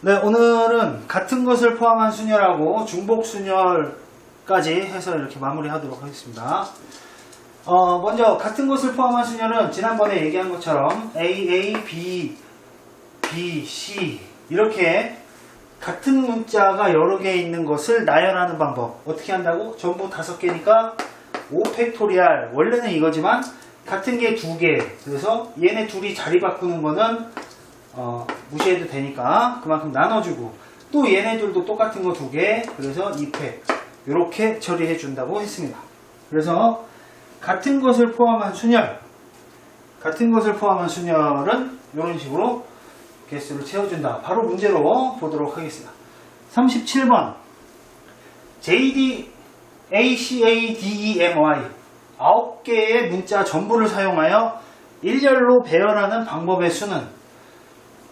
네, 오늘은 같은 것을 포함한 순열하고 중복 순열까지 해서 이렇게 마무리하도록 하겠습니다. 먼저 같은 것을 포함한 순열은 지난번에 얘기한 것처럼 A, B, B, C 이렇게 같은 문자가 여러 개 있는 것을 나열하는 방법. 어떻게 한다고? 전부 5개니까 5팩토리알. 원래는 이거지만 같은 게 2개. 그래서 얘네 둘이 자리 바꾸는 거는 무시해도 되니까 그만큼 나눠주고, 또 얘네들도 똑같은 거 2개. 그래서 2팩. 이렇게 처리해 준다고 했습니다. 그래서 같은 것을 포함한 순열, 같은 것을 포함한 순열은 이런 식으로 개수를 채워준다. 바로 문제로 보도록 하겠습니다. 37번 JD ACADEMY 9개의 문자 전부를 사용하여 일렬로 배열하는 방법의 수는,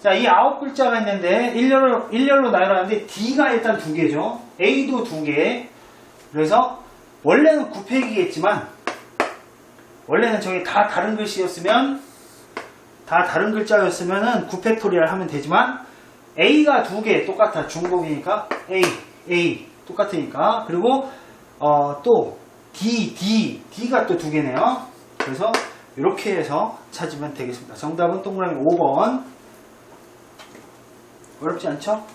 자, 이 9글자가 있는데 일렬로 나열하는데 D가 일단 2개죠. A도 2개. 그래서 원래는 9팩이겠지만 원래는 저게 다 다른 글씨였으면, 다 다른 글자였으면은 9팩토리얼 하면 되지만 A가 2개 똑같아. 중복이니까 A 똑같으니까. 그리고 또 D가 또 2개네요. 그래서 이렇게 해서 찾으면 되겠습니다. 정답은 동그라미 5번. 어렵지 않죠?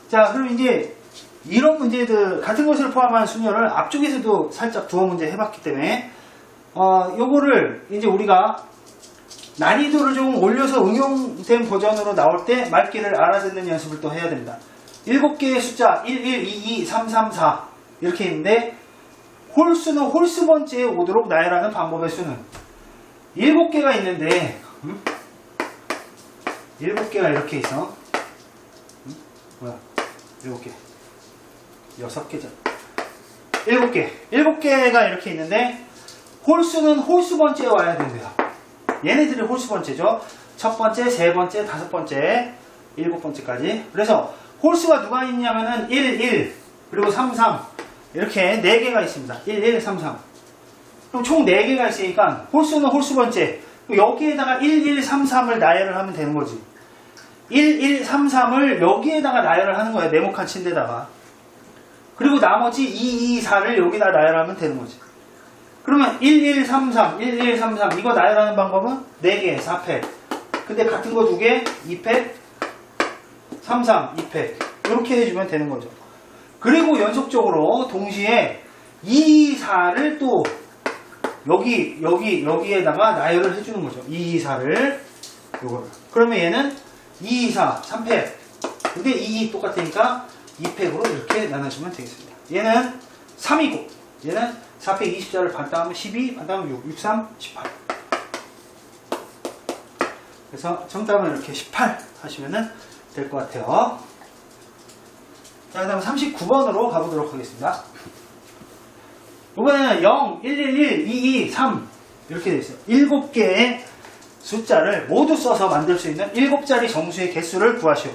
자, 그럼 이제 이런 문제들, 같은 것을 포함한 순열을 앞쪽에서도 살짝 두어 문제 해봤기 때문에 요거를 이제 우리가 난이도를 좀 올려서 응용된 버전으로 나올 때 말귀를 알아듣는 연습을 또 해야 됩니다. 7개의 숫자 1, 1, 2, 2, 3, 3, 4 이렇게 있는데 홀수는 홀수 번째에 오도록 나열하는 방법의 수는 7개가 있는데 7개가 이렇게 있어. 뭐야? 7개. 6개잖아. 7개가 이렇게 있는데 홀수는 홀수 번째에 와야 됩니다. 얘네들이 홀수 번째죠. 첫 번째, 세 번째, 다섯 번째, 7번째까지. 그래서 홀수가 누가 있냐면은 1, 1, 그리고 3, 3 이렇게 4개가 있습니다. 1, 1, 3, 3. 그럼 총 4개가 있으니까 홀수는 홀수 번째. 여기에다가 1, 1, 3, 3을 나열을 하면 되는 거지. 1, 1, 3, 3을 여기에다가 나열을 하는 거야. 네모칸 침대다가. 그리고 나머지 2, 2, 4를 여기다 나열하면 되는 거지. 그러면 1, 1, 3, 3, 1, 1, 3, 3 이거 나열하는 방법은 4개, 4팩. 근데 같은 거 2개, 2팩, 3, 3, 2팩. 이렇게 해주면 되는 거죠. 그리고 연속적으로 동시에 2, 2, 4를 또 여기에다가 나열을 해주는 거죠. 2, 2, 4를 요거를. 그러면 얘는 2, 2, 4, 3팩. 근데 2, 2 똑같으니까 2팩으로 이렇게 나눠주면 되겠습니다. 얘는 3이고 얘는 4팩 24를 반 따면 12, 반 따면 6, 6, 3, 18. 그래서 정답은 이렇게 18 하시면 될 것 같아요. 자, 그 다음 39번으로 가보도록 하겠습니다. 이번에는 0, 1, 1, 1, 2, 2, 3 이렇게 되어 있어요. 7개의 숫자를 모두 써서 만들 수 있는 7자리 정수의 개수를 구하시오.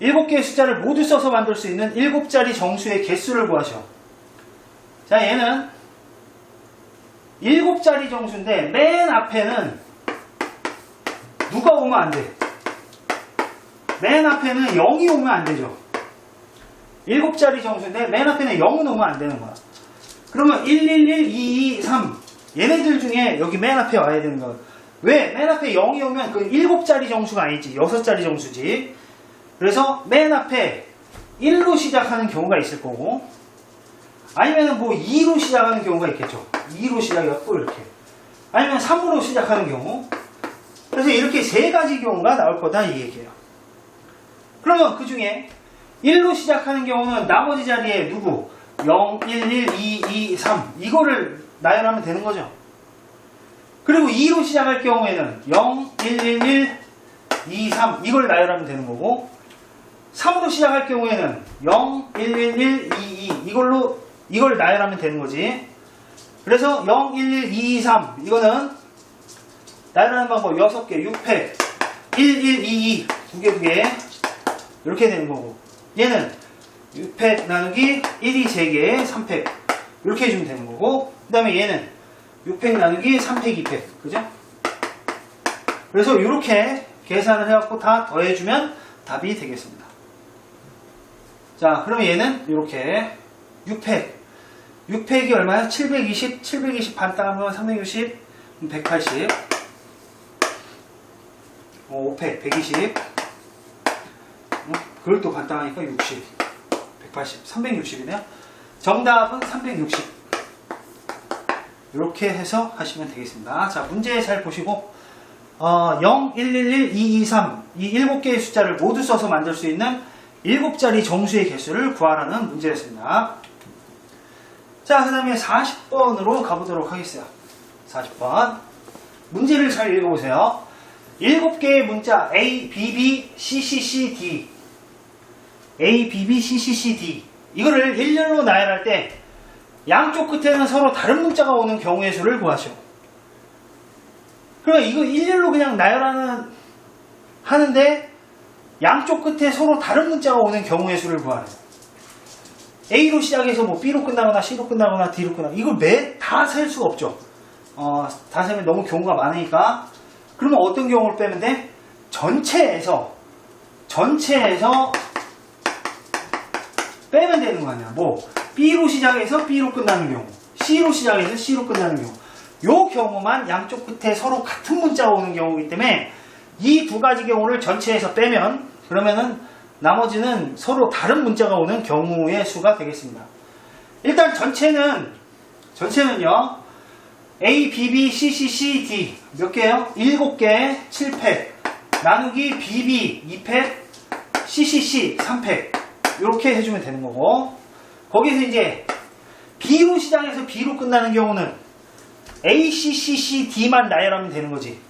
7개의 숫자를 모두 써서 만들 수 있는 7자리 정수의 개수를 구하시오. 자, 얘는 7자리 정수인데 맨 앞에는 누가 오면 안 돼. 맨 앞에는 0이 오면 안 되죠. 7자리 정수인데 맨 앞에는 0은 오면 안 되는 거야. 그러면 1, 1, 1, 2, 2, 3 얘네들 중에 여기 맨 앞에 와야 되는 거야. 왜? 맨 앞에 0이 오면 그 7자리 정수가 아니지. 6자리 정수지. 그래서 맨 앞에 1로 시작하는 경우가 있을 거고, 아니면 뭐 2로 시작하는 경우가 있겠죠. 2로 시작해갖고 이렇게. 아니면 3으로 시작하는 경우. 그래서 이렇게 3가지 경우가 나올 거다 이 얘기예요. 그러면 그 중에 1로 시작하는 경우는 나머지 자리에 누구? 0, 1, 1, 2, 2, 3 이거를 나열하면 되는 거죠. 그리고 2로 시작할 경우에는 0, 1, 1, 1, 2, 3 이걸 나열하면 되는 거고, 3으로 시작할 경우에는 0, 1, 1, 1, 2, 2 이걸 나열하면 되는 거지. 그래서 0, 1, 1, 2, 3 이거는 나열하는 방법 6개, 6팩 1, 1, 2, 2 2개 이렇게 되는 거고, 얘는 6팩 나누기 1이 3개 3팩 이렇게 해주면 되는 거고, 그 다음에 얘는 6팩 나누기 3팩 2팩 그죠? 그래서 이렇게 계산을 해갖고 다 더해주면 답이 되겠습니다. 자, 그러면 얘는 이렇게 6팩. 6팩이 얼마야? 720, 720 반땅하면 360, 180. 5팩, 120. 그걸 또 반땅하니까 60, 180, 360이네요. 정답은 360. 이렇게 해서 하시면 되겠습니다. 자, 문제 잘 보시고 0, 1, 1, 1, 2, 2, 3 이 7개의 숫자를 모두 써서 만들 수 있는 7자리 정수의 개수를 구하라는 문제였습니다. 자, 그 다음에 40번으로 가보도록 하겠습니다. 40번 문제를 잘 읽어보세요. 7개의 문자 A, B, B, C, C, C, D A, B, B, C, C, C, D 이거를 일렬로 나열할 때 양쪽 끝에는 서로 다른 문자가 오는 경우의 수를 구하시오. 그러니까 이거 일렬로 그냥 하는데 양쪽 끝에 서로 다른 문자가 오는 경우의 수를 구하래요. A로 시작해서 뭐 B로 끝나거나 C로 끝나거나 D로 끝나거나 이걸 다 셀 수가 없죠. 다 세면 너무 경우가 많으니까. 그러면 어떤 경우를 빼면 돼? 전체에서 빼면 되는 거 아니야. 뭐 B로 시작해서 B로 끝나는 경우, C로 시작해서 C로 끝나는 경우, 요 경우만 양쪽 끝에 서로 같은 문자가 오는 경우이기 때문에 이 두 가지 경우를 전체에서 빼면 그러면은 나머지는 서로 다른 문자가 오는 경우의 수가 되겠습니다. 일단 전체는요 A, B, B, C, C, C, D 몇 개예요? 7개 7팩 나누기 B, B 2팩 C, C, C 3팩 이렇게 해주면 되는 거고, 거기서 이제 B로 시작해서 B로 끝나는 경우는 A, C, C, C, D만 나열하면 되는 거지.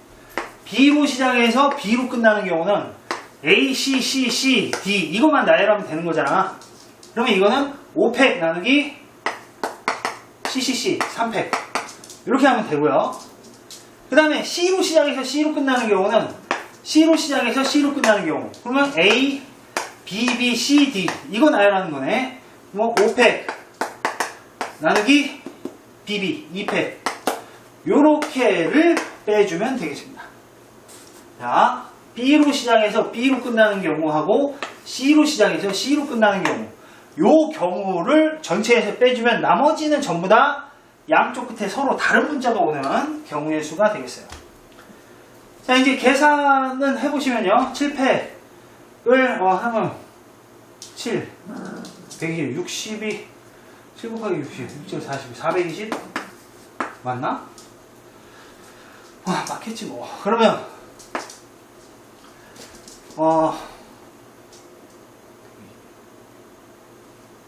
B로 시작해서 B로 끝나는 경우는 A, C, C, C, D 이것만 나열하면 되는 거잖아. 그러면 이거는 5팩 나누기 C, C, C 3팩 이렇게 하면 되고요. 그 다음에 C로 시작해서 C로 끝나는 경우는 C로 시작해서 C로 끝나는 경우 그러면 A, B, B, C, D 이거 나열하는 거네. 뭐 5팩 나누기 B, B 2팩 요렇게를 빼주면 되겠습니다. 자, B로 시작해서 B로 끝나는 경우하고 C로 시작해서 C로 끝나는 경우 요 경우를 전체에서 빼주면 나머지는 전부 다 양쪽 끝에 서로 다른 문자가 오는 경우의 수가 되겠어요. 자, 이제 계산은 해보시면요. 7팩을 하면 7 120 62 7 곱하기 60 6 40 420 맞나? 맞겠지 뭐. 그러면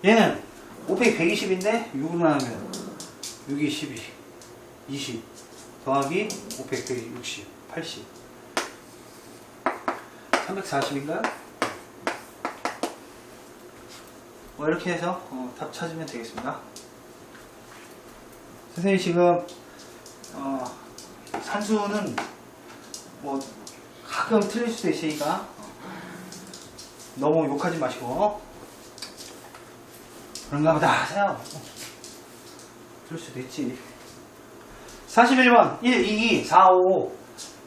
얘는 5팩이 120인데 6으로 나누면 6이 12 20 더하기 5팩 160 80 340인가요? 뭐 이렇게 해서 답 찾으면 되겠습니다. 선생님이 지금 산수는 뭐 가끔 틀릴 수도 있으니까 너무 욕하지 마시고 그런가 보다 하세요. 그럴 수도 있지. 41번 1, 2, 2, 4, 5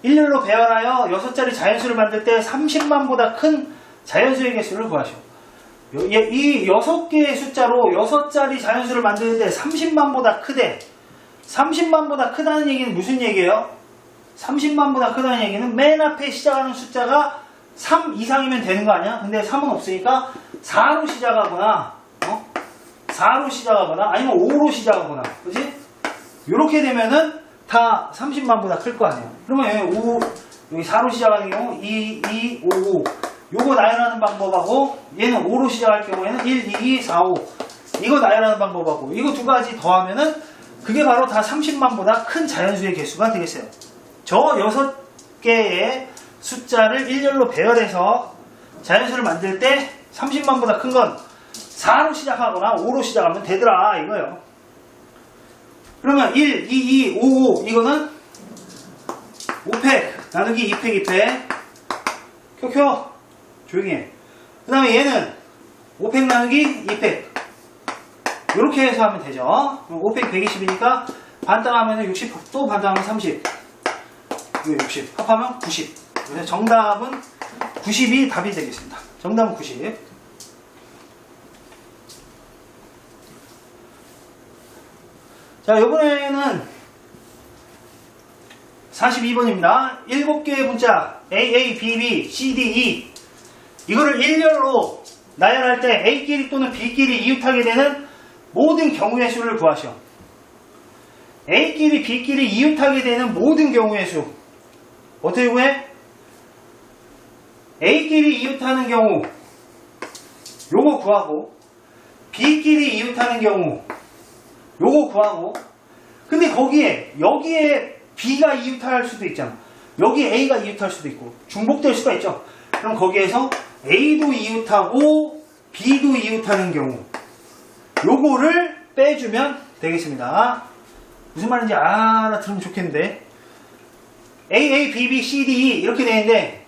일렬로 배열하여 6자리 자연수를 만들 때 30만보다 큰 자연수의 개수를 구하시오. 이 6개의 숫자로 6자리 자연수를 만드는데 30만보다 크대. 30만보다 크다는 얘기는 무슨 얘기예요? 30만보다 크다는 얘기는 맨 앞에 시작하는 숫자가 3 이상이면 되는 거 아니야? 근데 3은 없으니까 4로 시작하거나 4로 시작하거나 아니면 5로 시작하거나 그지? 이렇게 되면은 다 30만보다 클 거 아니야. 그러면 여기 4로 시작하는 경우 2, 2, 5, 5 요거 나열하는 방법하고 얘는 5로 시작할 경우에는 1, 2, 2, 4, 5 이거 나열하는 방법하고 이거 두 가지 더하면은 그게 바로 다 30만보다 큰 자연수의 개수가 되겠어요. 저 6개의 숫자를 일렬로 배열해서 자연수를 만들 때 30만보다 큰 건 4로 시작하거나 5로 시작하면 되더라 이거요. 그러면 1, 2, 2, 5, 5 이거는 5팩 나누기 2팩 2팩 켜켜 조용히 해. 그 다음에 얘는 5팩 나누기 2팩 이렇게 해서 하면 되죠. 5팩 120이니까 반땅하면 60 또 반땅하면 30 이거 60 합하면 90 그래서 정답은 90이 답이 되겠습니다. 정답은 90. 자, 이번에는 42번입니다. 7개의 문자 A, B, B, C, D, E 이거를 일렬로 나열할 때 A끼리 또는 B끼리 이웃하게 되는 모든 경우의 수를 구하시오. A끼리 B끼리 이웃하게 되는 모든 경우의 수 어떻게 구해? A끼리 이웃하는 경우 요거 구하고 B끼리 이웃하는 경우 요거 구하고 근데 여기에 B가 이웃할 수도 있잖아. 여기에 A가 이웃할 수도 있고 중복될 수가 있죠. 그럼 거기에서 A도 이웃하고 B도 이웃하는 경우 요거를 빼주면 되겠습니다. 무슨 말인지 알아들으면 좋겠는데 A, B, B, C, D, E 이렇게 되는데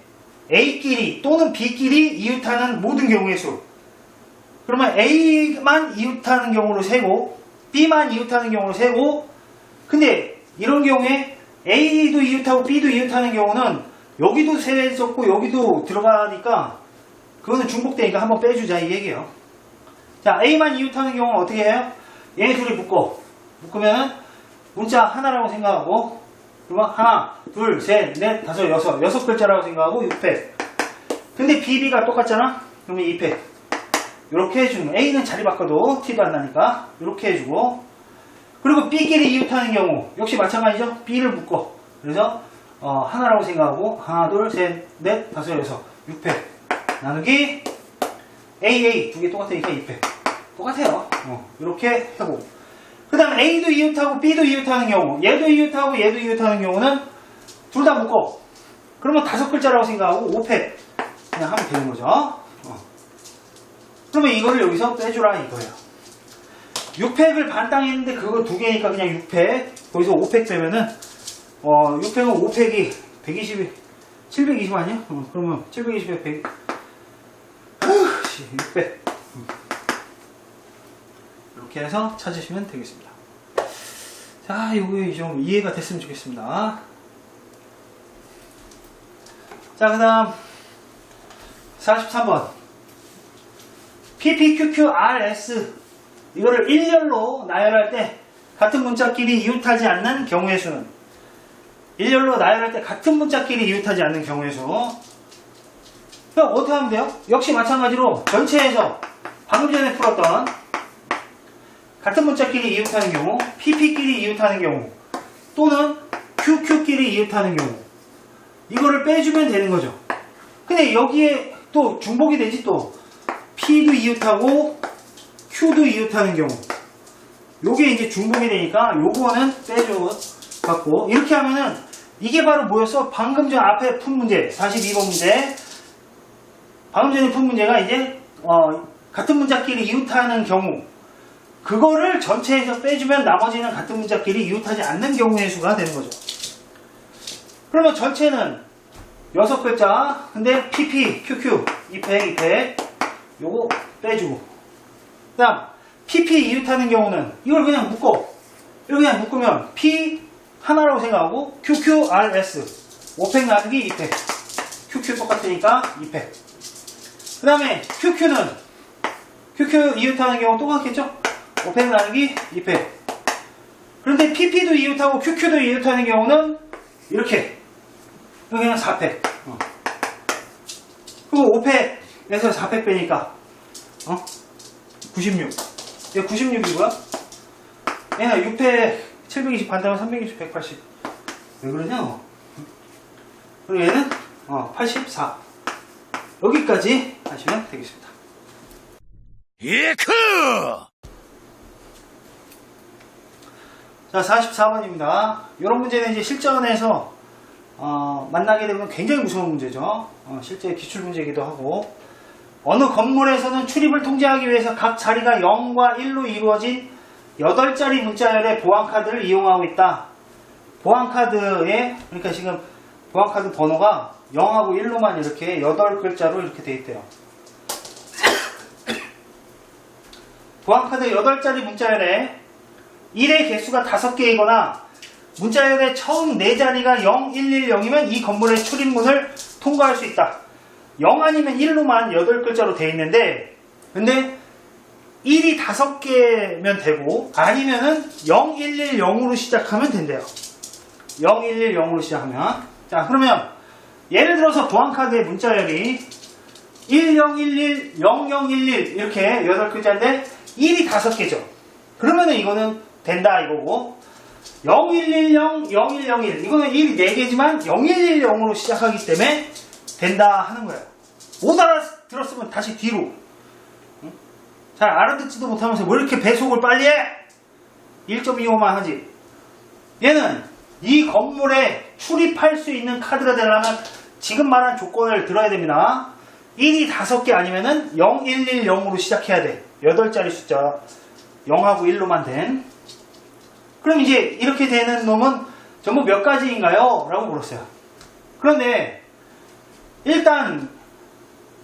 A끼리 또는 B끼리 이웃하는 모든 경우의 수 그러면 A만 이웃하는 경우로 세고 B만 이웃하는 경우로 세고 근데 이런 경우에 A도 이웃하고 B도 이웃하는 경우는 여기도 세졌고 여기도 들어가니까 그거는 중복되니까 한번 빼주자 이 얘기예요. 자, A만 이웃하는 경우는 어떻게 해요? 얘네 둘이 묶으면 문자 하나라고 생각하고 그러면 하나, 둘, 셋, 넷, 다섯, 여섯 글자라고 생각하고 6팩. 근데 BB가 똑같잖아? 그러면 2팩. 이렇게 해주는 거. A는 자리 바꿔도 티도 안 나니까 이렇게 해주고 그리고 B끼리 이웃하는 경우 역시 마찬가지죠? B를 묶어. 그래서 하나라고 생각하고 하나, 둘, 셋, 넷, 다섯, 여섯, 6팩. 나누기 A 두 개 똑같으니까 2팩. 똑같아요. 이렇게 하고 그 다음 A도 이웃하고 B도 이웃하는 경우 얘도 이웃하고 얘도 이웃하는 경우는 둘 다 묶어. 그러면 다섯 글자라고 생각하고 5팩 그냥 하면 되는 거죠. 그러면 이거를 여기서 빼주라 이거예요. 6팩을 반땅 했는데 그거 두 개니까 그냥 6팩 거기서 5팩 빼면은 6팩은 5팩이 120이 720 아니야? 그러면 720에 100 600 이렇게 해서 찾으시면 되겠습니다. 자, 이거 좀 이해가 됐으면 좋겠습니다. 자, 그 다음 43번 PPQQRS 이거를 일렬로 나열할 때 같은 문자끼리 이웃하지 않는 경우의 수는 일렬로 나열할 때 같은 문자끼리 이웃하지 않는 경우의 수 그럼 어떻게 하면 돼요? 역시 마찬가지로 전체에서 방금 전에 풀었던 같은 문자끼리 이웃하는 경우 PP끼리 이웃하는 경우 또는 QQ끼리 이웃하는 경우 이거를 빼주면 되는 거죠. 근데 여기에 또 중복이 되지 또 P도 이웃하고 Q도 이웃하는 경우 요게 이제 중복이 되니까 요거는 빼줘 갖고 이렇게 하면은 이게 바로 뭐였어? 방금 전 앞에 푼 문제 42번 문제 방금 전에 푼 문제가 이제 같은 문자끼리 이웃하는 경우 그거를 전체에서 빼주면 나머지는 같은 문자끼리 이웃하지 않는 경우의 수가 되는 거죠. 그러면 전체는 6글자 근데 PP, QQ 2팩 요거 빼주고 그 다음 PP 이웃하는 경우는 이걸 그냥 묶어 이걸 그냥 묶으면 P 하나라고 생각하고 QQRS 5팩 나누기 2팩 QQ 똑같으니까 2팩 그 다음에 QQ 이웃하는 경우 똑같겠죠? 5팩 나누기 2팩 그런데 PP도 이웃하고 QQ도 이웃하는 경우는 이렇게 그냥 4팩 그리고 5팩에서 4팩 빼니까 96 얘 96이고요 얘는 6팩 720 반대면 320 180 왜 그러냐 그리고 얘는 84 여기까지 하시면 되겠습니다. 예크! 자, 44번입니다. 이런 문제는 이제 실전에서 만나게 되면 굉장히 무서운 문제죠. 실제 기출문제이기도 하고 어느 건물에서는 출입을 통제하기 위해서 각 자리가 0과 1로 이루어진 8자리 문자열의 보안카드를 이용하고 있다. 보안카드에 그러니까 지금 보안카드 번호가 0하고 1로만 이렇게 8글자로 이렇게 되어 있대요. 보안카드 8자리 문자열에 1의 개수가 5개이거나 문자열의 처음 4자리가 0110이면 이 건물의 출입문을 통과할 수 있다. 0 아니면 1로만 8글자로 돼 있는데, 근데 1이 5개면 되고, 아니면은 0110으로 시작하면 된대요. 0110으로 시작하면. 자, 그러면 예를 들어서 보안카드의 문자열이 1011, 0011 이렇게 8글자인데 1이 5개죠. 그러면은 이거는 된다 이거고, 0110, 0101 이거는 1이 4개지만 0110으로 시작하기 때문에 된다 하는 거예요. 못 알아들었으면 다시 뒤로. 잘 알아듣지도 못하면서 왜 이렇게 배속을 빨리 해? 1.25만 하지. 얘는 이 건물에 출입할 수 있는 카드가 되려면 지금 말한 조건을 들어야 됩니다. 1이 5개 아니면은 0110으로 시작해야 돼. 8자리 숫자 0하고 1로만 된. 그럼 이제 이렇게 되는 놈은 전부 몇 가지인가요? 라고 물었어요. 그런데 일단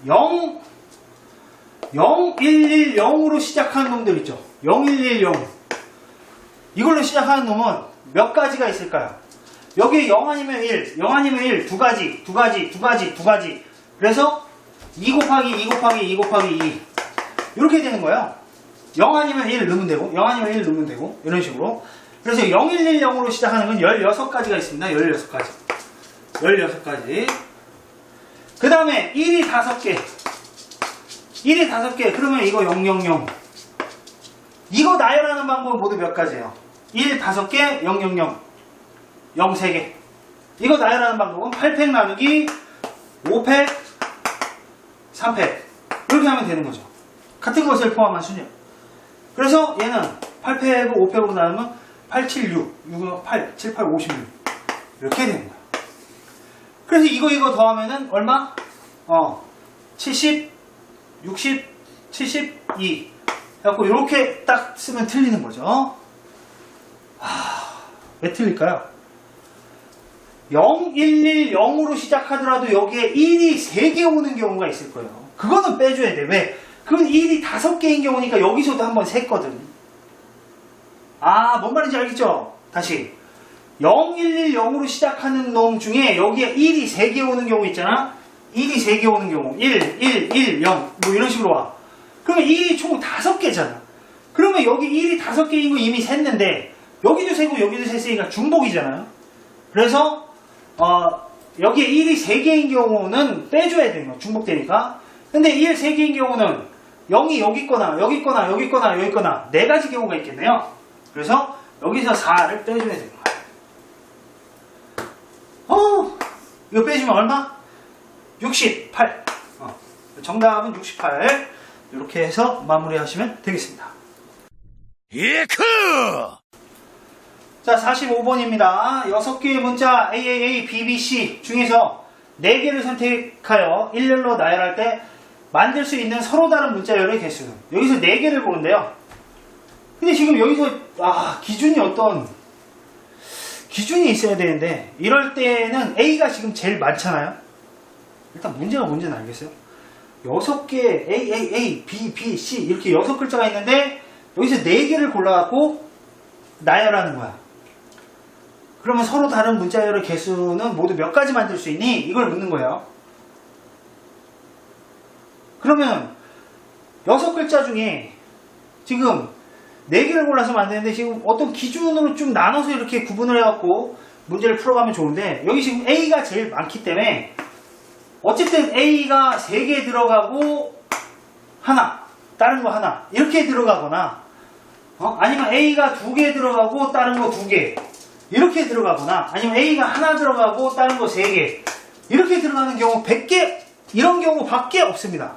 0110으로 시작하는 놈들 있죠. 0110 이걸로 시작하는 놈은 몇 가지가 있을까요? 여기에 0 아니면 1, 0 아니면 1 두 가지. 그래서 2 곱하기 2 곱하기 2 곱하기 2 이렇게 되는 거예요. 0 아니면 1 넣으면 되고 0 아니면 1 넣으면 되고 이런 식으로. 그래서 0110으로 시작하는 건 16가지가 있습니다. 16가지. 그 다음에 1이 5개. 그러면 이거 000. 이거 나열하는 방법은 모두 몇 가지예요? 1 5개, 000. 0 3개. 이거 나열하는 방법은 8팩 나누기 5팩, 3팩. 이렇게 하면 되는 거죠. 같은 것을 포함한 수냐. 그래서 얘는 8팩을 5팩으로 나누면 8, 7, 6, 6, 8, 7, 8, 56. 이렇게 되는 거야. 그래서 이거 더하면은 얼마? 70, 60, 72. 그래갖고 이렇게 딱 쓰면 틀리는 거죠. 왜 틀릴까요? 0110으로 시작하더라도 여기에 1이 3개 오는 경우가 있을 거예요. 그거는 빼줘야 돼. 왜? 그건 1이 5개인 경우니까 여기서도 한번 셌거든. 뭔 말인지 알겠죠? 다시 0110으로 시작하는 놈 중에 여기에 1이 3개 오는 경우 있잖아. 1이 3개 오는 경우 1, 1, 1, 0 뭐 이런 식으로 와. 그러면 1이 총 5개잖아. 그러면 여기 1이 5개인 거 이미 셌는데 여기도 세고 여기도 셌으니까 중복이잖아요. 그래서 여기에 1이 3개인 경우는 빼줘야 돼요. 중복되니까. 근데 1, 3개인 경우는 0이 여기 있거나 여기 있거나 여기 있거나 여기 있거나 4가지 경우가 있겠네요. 그래서 여기서 4를 빼줘야 되는 거예요. 이거 빼주면 얼마? 68. 정답은 68. 이렇게 해서 마무리하시면 되겠습니다. 예크! 자, 45번입니다. 6개의 문자 AAA, BBC 중에서 4개를 선택하여 일렬로 나열할 때 만들 수 있는 서로 다른 문자열의 개수는. 여기서 4개를 보는데요. 근데 지금 여기서 기준이 어떤 기준이 있어야 되는데 이럴 때는 A가 지금 제일 많잖아요. 일단 문제가 뭔지는 알겠어요. 6개 A, B, B, C 이렇게 6글자가 있는데 여기서 4개를 골라갖고 나열하는 거야. 그러면 서로 다른 문자열의 개수는 모두 몇 가지 만들 수 있니? 이걸 묻는 거예요. 그러면 6글자 중에 지금 4개를 골라서 만드는데 지금 어떤 기준으로 좀 나눠서 이렇게 구분을 해갖고 문제를 풀어가면 좋은데 여기 지금 A가 제일 많기 때문에 어쨌든 A가 3개 들어가고 하나, 다른 거 하나 이렇게 들어가거나 아니면 A가 2개 들어가고 다른 거 2개 이렇게 들어가거나 아니면 A가 하나 들어가고 다른 거 3개 이렇게 들어가는 경우 100개 이런 경우 밖에 없습니다.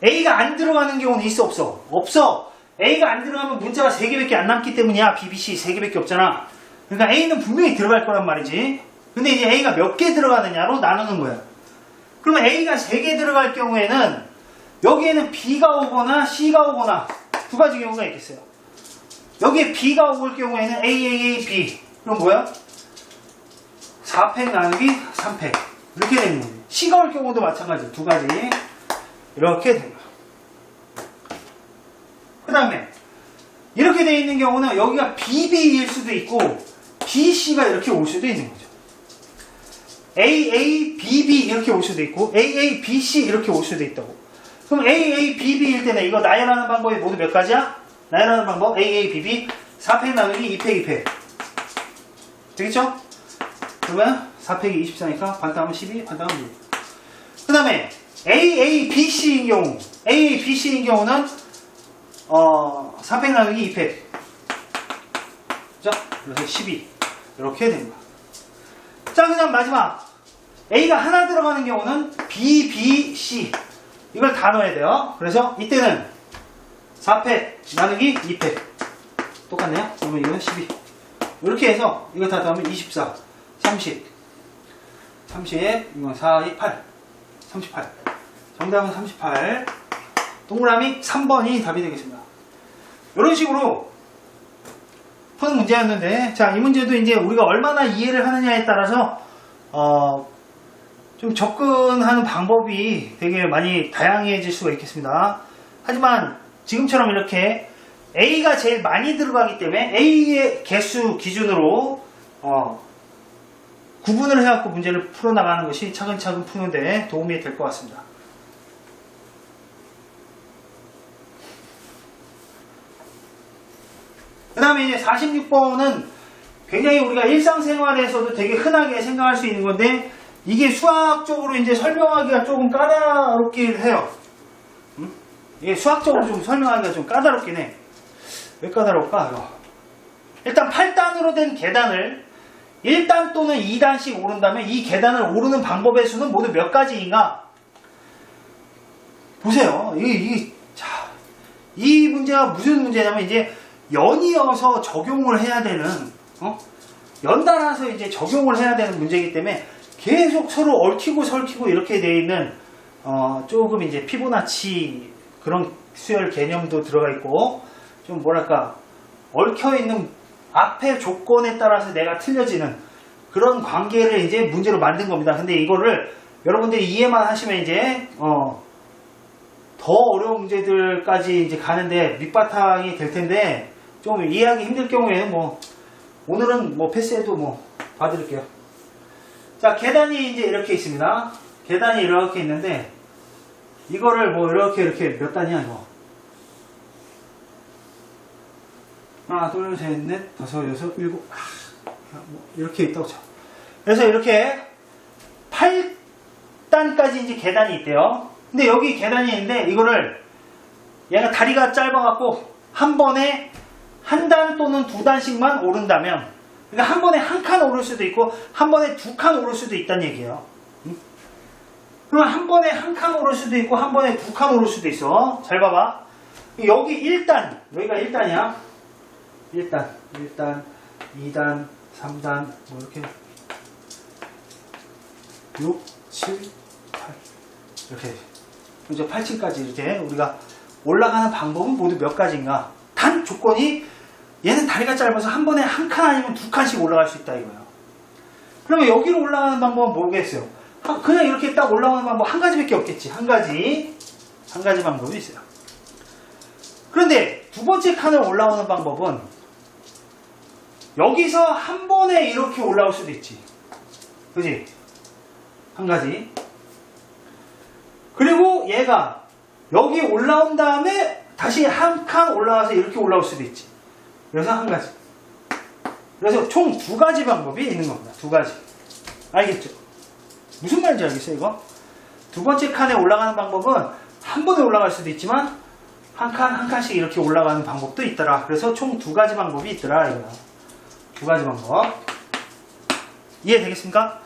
A가 안 들어가는 경우는 있어 없어? 없어. A가 안 들어가면 문자가 3개밖에 안 남기 때문이야. BBC 3개밖에 없잖아. 그러니까 A는 분명히 들어갈 거란 말이지. 근데 이제 A가 몇 개 들어가느냐로 나누는 거야. 그러면 A가 3개 들어갈 경우에는 여기에는 B가 오거나 C가 오거나 두 가지 경우가 있겠어요. 여기에 B가 올 경우에는 A, B. 그럼 뭐야? 4팩 나누기 3팩. 이렇게 되는 거예요. C가 올 경우도 마찬가지. 두 가지. 이렇게 되는 거예요. 그 다음에 이렇게 되어 있는 경우는 여기가 BB일 수도 있고 BC가 이렇게 올 수도 있는 거죠. AABB 이렇게 올 수도 있고 AABC 이렇게 올 수도 있다고. 그럼 AABB일 때는 이거 나열하는 방법이 모두 몇 가지야? 나열하는 방법 AABB 4팩 나누기 2팩 2팩 되겠죠? 그러면 4팩이 24니까 반타하면 12 반타하면 6. 그 다음에 AABC인 경우는 4팩 나누기 2팩 그죠? 그래서 12 이렇게 됩니다. 자, 그 다음 마지막 A가 하나 들어가는 경우는 B, B, C 이걸 다 넣어야 돼요. 그래서 이때는 4팩 나누기 2팩 똑같네요. 그러면 이거는 12 이렇게 해서 이거 다 더하면 24 30 이건 4, 2, 8 38 정답은 38 동그라미 3번이 답이 되겠습니다. 이런 식으로 푸는 문제였는데, 자, 이 문제도 이제 우리가 얼마나 이해를 하느냐에 따라서 좀 접근하는 방법이 되게 많이 다양해질 수가 있겠습니다. 하지만 지금처럼 이렇게 A가 제일 많이 들어가기 때문에 A의 개수 기준으로 구분을 해갖고 문제를 풀어나가는 것이 차근차근 푸는데 도움이 될 것 같습니다. 그 다음에 이제 46번은 굉장히 우리가 일상생활에서도 되게 흔하게 생각할 수 있는 건데, 이게 수학적으로 이제 설명하기가 조금 까다롭긴 해요. 이게 수학적으로 좀 설명하기가 좀 까다롭긴 해. 왜 까다로울까? 일단 8단으로 된 계단을 1단 또는 2단씩 오른다면 이 계단을 오르는 방법의 수는 모두 몇 가지인가? 보세요. 이 문제가 무슨 문제냐면 이제 연이어서 적용을 해야 되는, 연달아서 이제 적용을 해야 되는 문제이기 때문에 계속 서로 얽히고 설키고 이렇게 되어 있는, 조금 이제 피보나치 그런 수열 개념도 들어가 있고, 좀 뭐랄까, 얽혀 있는 앞의 조건에 따라서 내가 틀려지는 그런 관계를 이제 문제로 만든 겁니다. 근데 이거를 여러분들이 이해만 하시면 이제, 더 어려운 문제들까지 이제 가는데 밑바탕이 될 텐데, 좀 이해하기 힘들 경우에는 오늘은 패스해도 봐드릴게요. 자, 계단이 이제 이렇게 있습니다. 계단이 이렇게 있는데, 이거를 이렇게 몇 단이야, 이거? 하나, 둘, 셋, 넷, 다섯, 여섯, 일곱, 이렇게 있다고 쳐. 그래서 이렇게 8단까지 이제 계단이 있대요. 근데 여기 계단이 있는데, 이거를 얘가 다리가 짧아갖고 한 번에 한 단 또는 두 단씩만 오른다면, 그러니까 한 번에 한 칸 오를 수도 있고 한 번에 두 칸 오를 수도 있다는 얘기예요. 그러면 한 번에 한 칸 오를 수도 있고 한 번에 두 칸 오를 수도 있어. 잘 봐봐. 여기 1단, 여기가 1단이야. 1단, 2단, 3단, 이렇게 6, 7, 8 이렇게 이제 8층까지 이렇게 우리가 올라가는 방법은 모두 몇 가지인가? 단 조건이 얘는 다리가 짧아서 한 번에 한 칸 아니면 두 칸씩 올라갈 수 있다 이거예요. 그러면 여기로 올라가는 방법은 뭐겠어요? 그냥 이렇게 딱 올라가는 방법 한 가지밖에 없겠지. 한 가지 방법이 있어요. 그런데 두 번째 칸을 올라오는 방법은 여기서 한 번에 이렇게 올라올 수도 있지. 그지? 한 가지. 그리고 얘가 여기 올라온 다음에 다시 한 칸 올라와서 이렇게 올라올 수도 있지. 그래서 한 가지. 그래서 총 두 가지 방법이 있는 겁니다. 두 가지. 알겠죠? 무슨 말인지 알겠어요, 이거? 두 번째 칸에 올라가는 방법은 한 번에 올라갈 수도 있지만 한 칸 한 칸씩 이렇게 올라가는 방법도 있더라. 그래서 총 두 가지 방법이 있더라, 이거야. 두 가지 방법. 이해되겠습니까?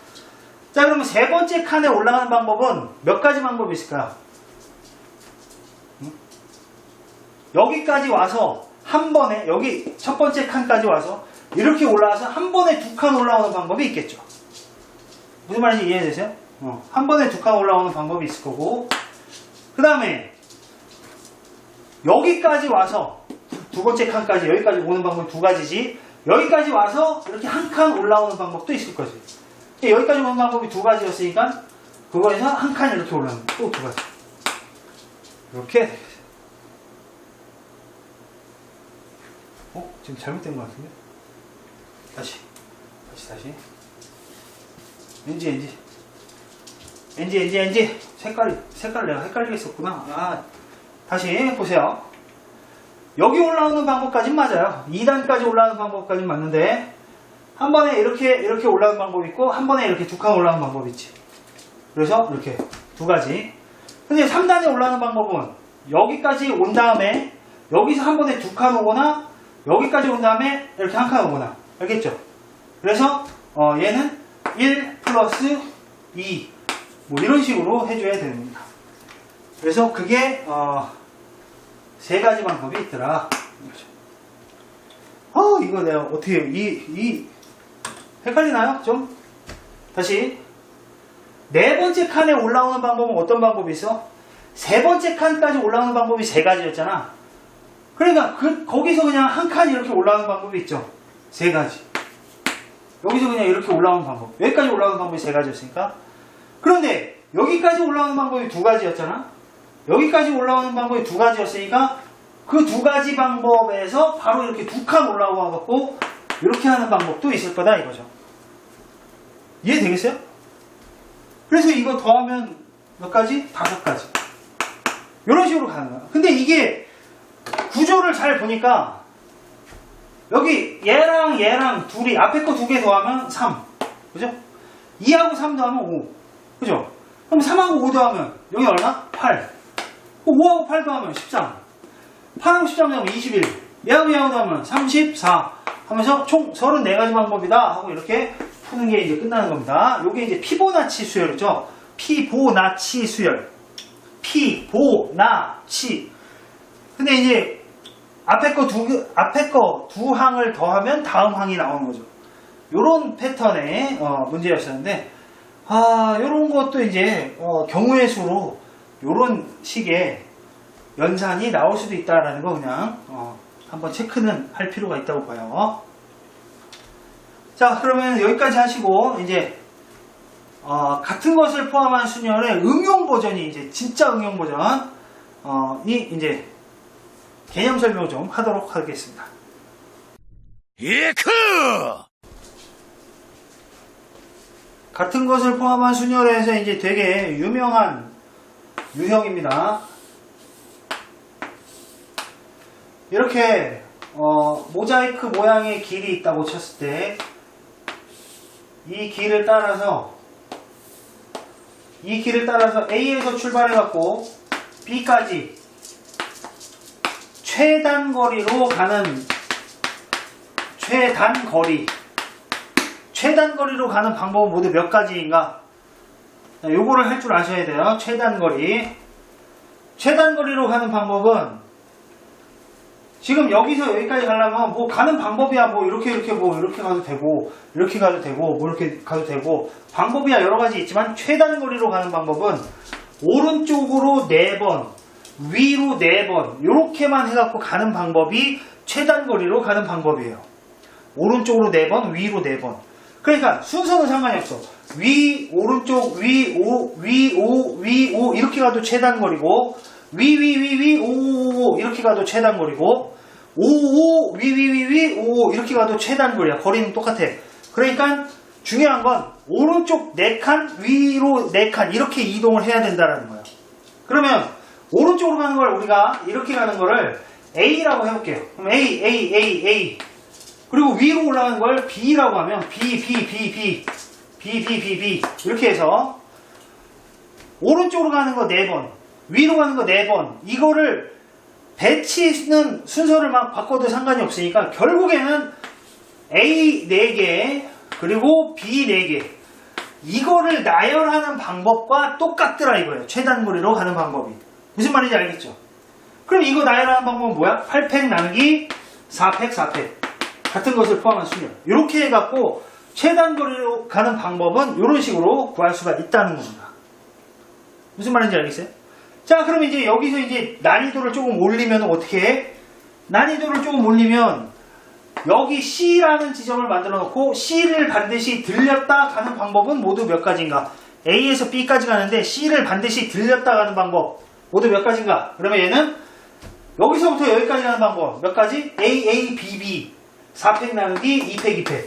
자, 그러면 세 번째 칸에 올라가는 방법은 몇 가지 방법이 있을까요? 여기까지 와서 한 번에, 여기 첫 번째 칸까지 와서 이렇게 올라와서 한 번에 두 칸 올라오는 방법이 있겠죠. 무슨 말인지 이해되세요? 한 번에 두 칸 올라오는 방법이 있을 거고, 그 다음에 여기까지 와서 두 번째 칸까지 여기까지 오는 방법이 두 가지지, 여기까지 와서 이렇게 한 칸 올라오는 방법도 있을 거지. 여기까지 오는 방법이 두 가지였으니까 그거에서 한 칸 이렇게 올라오는 또 두 가지. 이렇게 되겠어요. 지금 잘못된 것 같은데? 다시. NG 색깔 내가 헷갈리게 썼구나. 다시 보세요. 여기 올라오는 방법까지는 맞아요. 2단까지 올라오는 방법까지는 맞는데 한 번에 이렇게 올라오는 방법이 있고 한 번에 이렇게 두 칸 올라오는 방법이 있지. 그래서 이렇게 두 가지. 근데 3단에 올라오는 방법은 여기까지 온 다음에 여기서 한 번에 두 칸 오거나 여기까지 온 다음에 이렇게 한 칸 오거나. 알겠죠? 그래서 얘는 1 플러스 2 뭐 이런 식으로 해줘야 됩니다. 그래서 그게 세 가지 방법이 있더라. 이거 내가 어떻게 헷갈리나요? 좀 다시 네 번째 칸에 올라오는 방법은 어떤 방법이 있어? 세 번째 칸까지 올라오는 방법이 세 가지였잖아. 그러니까 거기서 그냥 한 칸 이렇게 올라오는 방법이 있죠. 세 가지. 여기서 그냥 이렇게 올라오는 방법. 여기까지 올라오는 방법이 세 가지였으니까. 그런데 여기까지 올라오는 방법이 두 가지였잖아. 여기까지 올라오는 방법이 두 가지였으니까 그 두 가지 방법에서 바로 이렇게 두 칸 올라와 갖고 이렇게 하는 방법도 있을 거다 이거죠. 이해되겠어요? 그래서 이거 더하면 몇 가지? 5가지. 이런 식으로 가는 거야. 근데 이게 구조를 잘 보니까 여기 얘랑 둘이 앞에 거 두 개 더하면 3. 그죠? 2하고 3 더하면 5. 그죠? 그럼 3하고 5 더하면 여기 얼마? 8. 5하고 8 더하면 13. 8하고 13 더하면 21. 얘하고 더하면 34. 하면서 총 34가지 방법이다 하고 이렇게 푸는 게 이제 끝나는 겁니다. 요게 이제 피보나치 수열이죠. 피보나치 수열. 피보나치. 근데 이제 앞에 거 두 항을 더하면 다음 항이 나오는 거죠. 요런 패턴의 문제였었는데 요런 것도 이제 경우의 수로 요런 식의 연산이 나올 수도 있다라는 거 그냥 한번 체크는 할 필요가 있다고 봐요. 자, 그러면 여기까지 하시고 이제 같은 것을 포함한 순열의 응용 버전이 이제 진짜 응용 버전이 이제 개념 설명 좀 하도록 하겠습니다. 예크! 같은 것을 포함한 순열에서 이제 되게 유명한 유형입니다. 이렇게 모자이크 모양의 길이 있다고 쳤을 때 이 길을 따라서 A에서 출발해 갖고 B까지 최단거리로 가는 최단거리로 가는 방법은 모두 몇 가지인가? 요거를 할 줄 아셔야 돼요. 최단거리로 가는 방법은 지금 여기서 여기까지 가려면 뭐 가는 방법이야 뭐 이렇게 가도 되고 이렇게 가도 되고 뭐 이렇게 가도 되고 방법이야 여러 가지 있지만 최단거리로 가는 방법은 오른쪽으로 4번 위로 4번 이렇게만 해갖고 가는 방법이 최단거리로 가는 방법이에요. 오른쪽으로 4번 위로 4번. 그러니까 순서는 상관이 없어. 위 오른쪽 위 오 이렇게 가도 최단거리고 위 오 이렇게 가도 최단거리고 오 위 오 이렇게 가도 최단거리야. 거리는 똑같아. 그러니까 중요한 건 오른쪽 4칸 위로 4칸 이렇게 이동을 해야 된다라는 거야. 그러면 오른쪽으로 가는 걸 우리가 이렇게 가는 거를 A라고 해볼게요. 그럼 A 그리고 위로 올라가는 걸 B라고 하면 B 이렇게 해서 오른쪽으로 가는 거 4번 위로 가는 거 4번 이거를 배치는 순서를 막 바꿔도 상관이 없으니까 결국에는 A 4개 그리고 B 4개 이거를 나열하는 방법과 똑같더라 이거예요. 최단거리로 가는 방법이. 무슨 말인지 알겠죠? 그럼 이거 나열하는 방법은 뭐야? 8팩 나누기 4팩 같은 것을 포함한 순열 이렇게 해갖고 최단거리로 가는 방법은 이런 식으로 구할 수가 있다는 겁니다. 무슨 말인지 알겠어요? 자, 그럼 이제 여기서 이제 난이도를 조금 올리면 어떻게 해? 난이도를 조금 올리면 여기 C라는 지점을 만들어 놓고 C를 반드시 들렸다 가는 방법은 모두 몇 가지인가? A에서 B까지 가는데 C를 반드시 들렸다 가는 방법 모두 몇 가지인가? 그러면 얘는 여기서부터 여기까지 가는 방법 몇 가지? B 4팩 나누기 2팩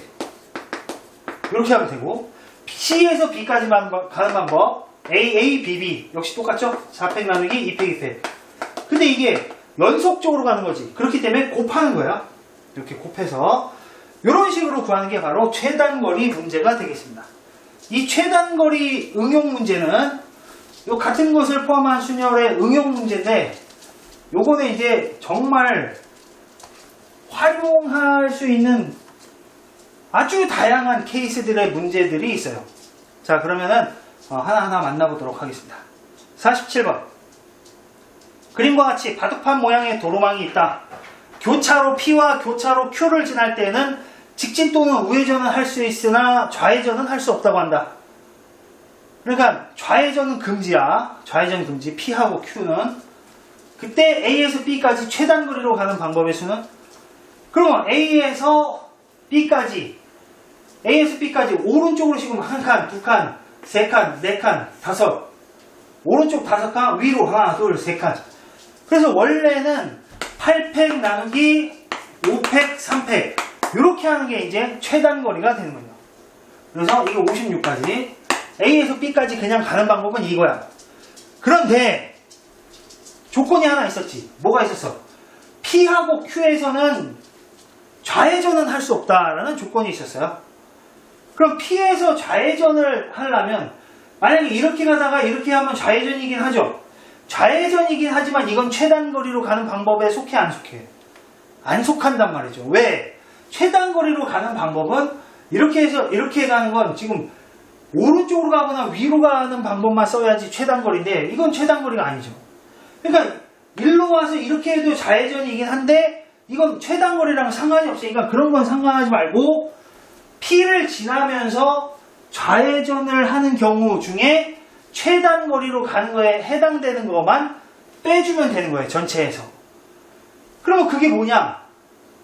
이렇게 하면 되고 C에서 B까지 가는 방법 A, B, B 역시 똑같죠? 4팩 나누기 2팩 2팩. 근데 이게 연속적으로 가는 거지. 그렇기 때문에 곱하는 거야. 이렇게 곱해서 이런 식으로 구하는 게 바로 최단거리 문제가 되겠습니다. 이 최단거리 응용 문제는 요 같은 것을 포함한 순열의 응용 문제인데 요거는 이제 정말 활용할 수 있는 아주 다양한 케이스들의 문제들이 있어요. 자, 그러면은 하나하나 만나보도록 하겠습니다. 47번. 그림과 같이 바둑판 모양의 도로망이 있다. 교차로 P와 교차로 Q를 지날 때에는 직진 또는 우회전은 할 수 있으나 좌회전은 할 수 없다고 한다. 그러니까 좌회전은 금지야. 좌회전 금지. P하고 Q는. 그때 A에서 B까지 최단거리로 가는 방법의 수는? 그러면 A에서 B까지 오른쪽으로 지금 한 칸, 두 칸, 세 칸, 네 칸, 다섯. 오른쪽 다섯 칸, 위로 하나, 둘, 세 칸. 그래서 원래는 8팩 나누기 5팩, 3팩. 이렇게 하는 게 이제 최단거리가 되는 거예요. 그래서 이게 56까지. A에서 B까지 그냥 가는 방법은 이거야. 그런데 조건이 하나 있었지. 뭐가 있었어? P하고 Q에서는 좌회전은 할 수 없다라는 조건이 있었어요. 그럼 P에서 좌회전을 하려면 만약에 이렇게 가다가 이렇게 하면 좌회전이긴 하죠. 좌회전이긴 하지만 이건 최단거리로 가는 방법에 속해 안 속해? 안 속한단 말이죠. 왜? 최단거리로 가는 방법은 이렇게 해서 이렇게 가는 건 지금 오른쪽으로 가거나 위로 가는 방법만 써야지 최단거리인데 이건 최단거리가 아니죠. 그러니까 일로 와서 이렇게 해도 좌회전이긴 한데 이건 최단거리랑 상관이 없으니까 그런 건 상관하지 말고 P를 지나면서 좌회전을 하는 경우 중에 최단거리로 가는 거에 해당되는 것만 빼주면 되는 거예요. 전체에서. 그러면 그게 뭐냐?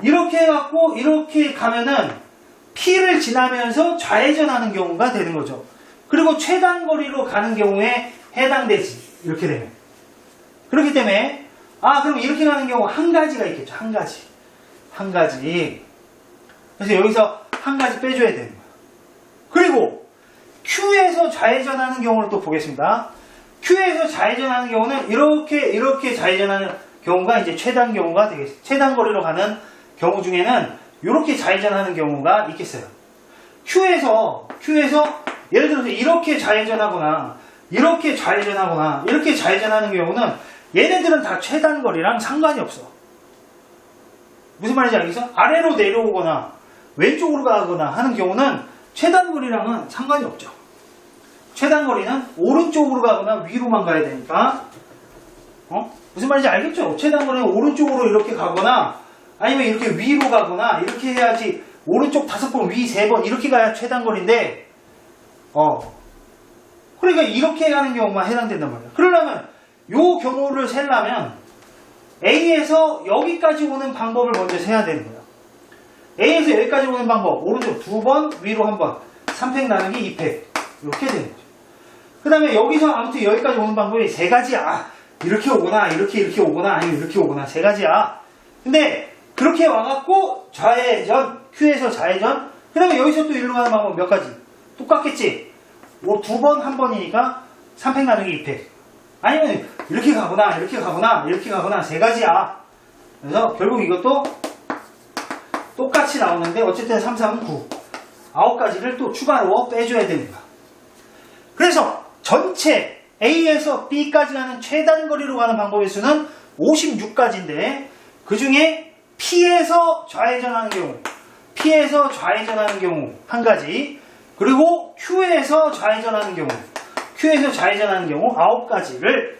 이렇게 해갖고 이렇게 가면은 P를 지나면서 좌회전하는 경우가 되는 거죠. 그리고 최단거리로 가는 경우에 해당되지. 이렇게 되면. 그렇기 때문에 그럼 이렇게 가는 경우 한 가지가 있겠죠. 한 가지. 그래서 여기서 한 가지 빼줘야 되는 거예요. 그리고 Q에서 좌회전하는 경우를 또 보겠습니다. Q에서 좌회전하는 경우는 이렇게 좌회전하는 경우가 이제 최단 경우가 되겠습니다. 최단거리로 가는 경우 중에는 이렇게 좌회전하는 경우가 있겠어요. Q에서 예를 들어서 이렇게 좌회전하거나 이렇게 좌회전하는 경우는 얘네들은 다 최단거리랑 상관이 없어. 무슨 말인지 알겠어? 아래로 내려오거나 왼쪽으로 가거나 하는 경우는 최단거리랑은 상관이 없죠. 최단거리는 오른쪽으로 가거나 위로만 가야 되니까 무슨 말인지 알겠죠? 최단거리는 오른쪽으로 이렇게 가거나 아니면 이렇게 위로 가거나 이렇게 해야지 오른쪽 5번, 위 3번 이렇게 가야 최단거리인데 그러니까 이렇게 가는 경우만 해당된단 말이야. 그러려면 요 경우를 세려면 A에서 여기까지 오는 방법을 먼저 세야 되는 거야. A에서 여기까지 오는 방법 오른쪽 2번, 위로 1번 3팩 나누기 2팩 이렇게 되는 거죠. 그 다음에 여기서 아무튼 여기까지 오는 방법이 세 가지야. 이렇게 오거나 이렇게 오거나 아니면 이렇게 오거나 세 가지야. 근데 그렇게 와갖고 좌회전, Q에서 좌회전 그 다음에 여기서 또 일로 가는 방법 몇 가지? 똑같겠지? 2번, 1번이니까 3팩 나누기 2팩 아니면 이렇게 가거나 세 가지야. 그래서 결국 이것도 똑같이 나오는데 어쨌든 3, 3은 9 9가지를 또 추가로 빼줘야 됩니다. 그래서 전체 A에서 B까지 가는 최단거리로 가는 방법의 수는 56가지인데 그 중에 P에서 좌회전하는 경우 한 가지 그리고 Q에서 좌회전하는 경우 9가지를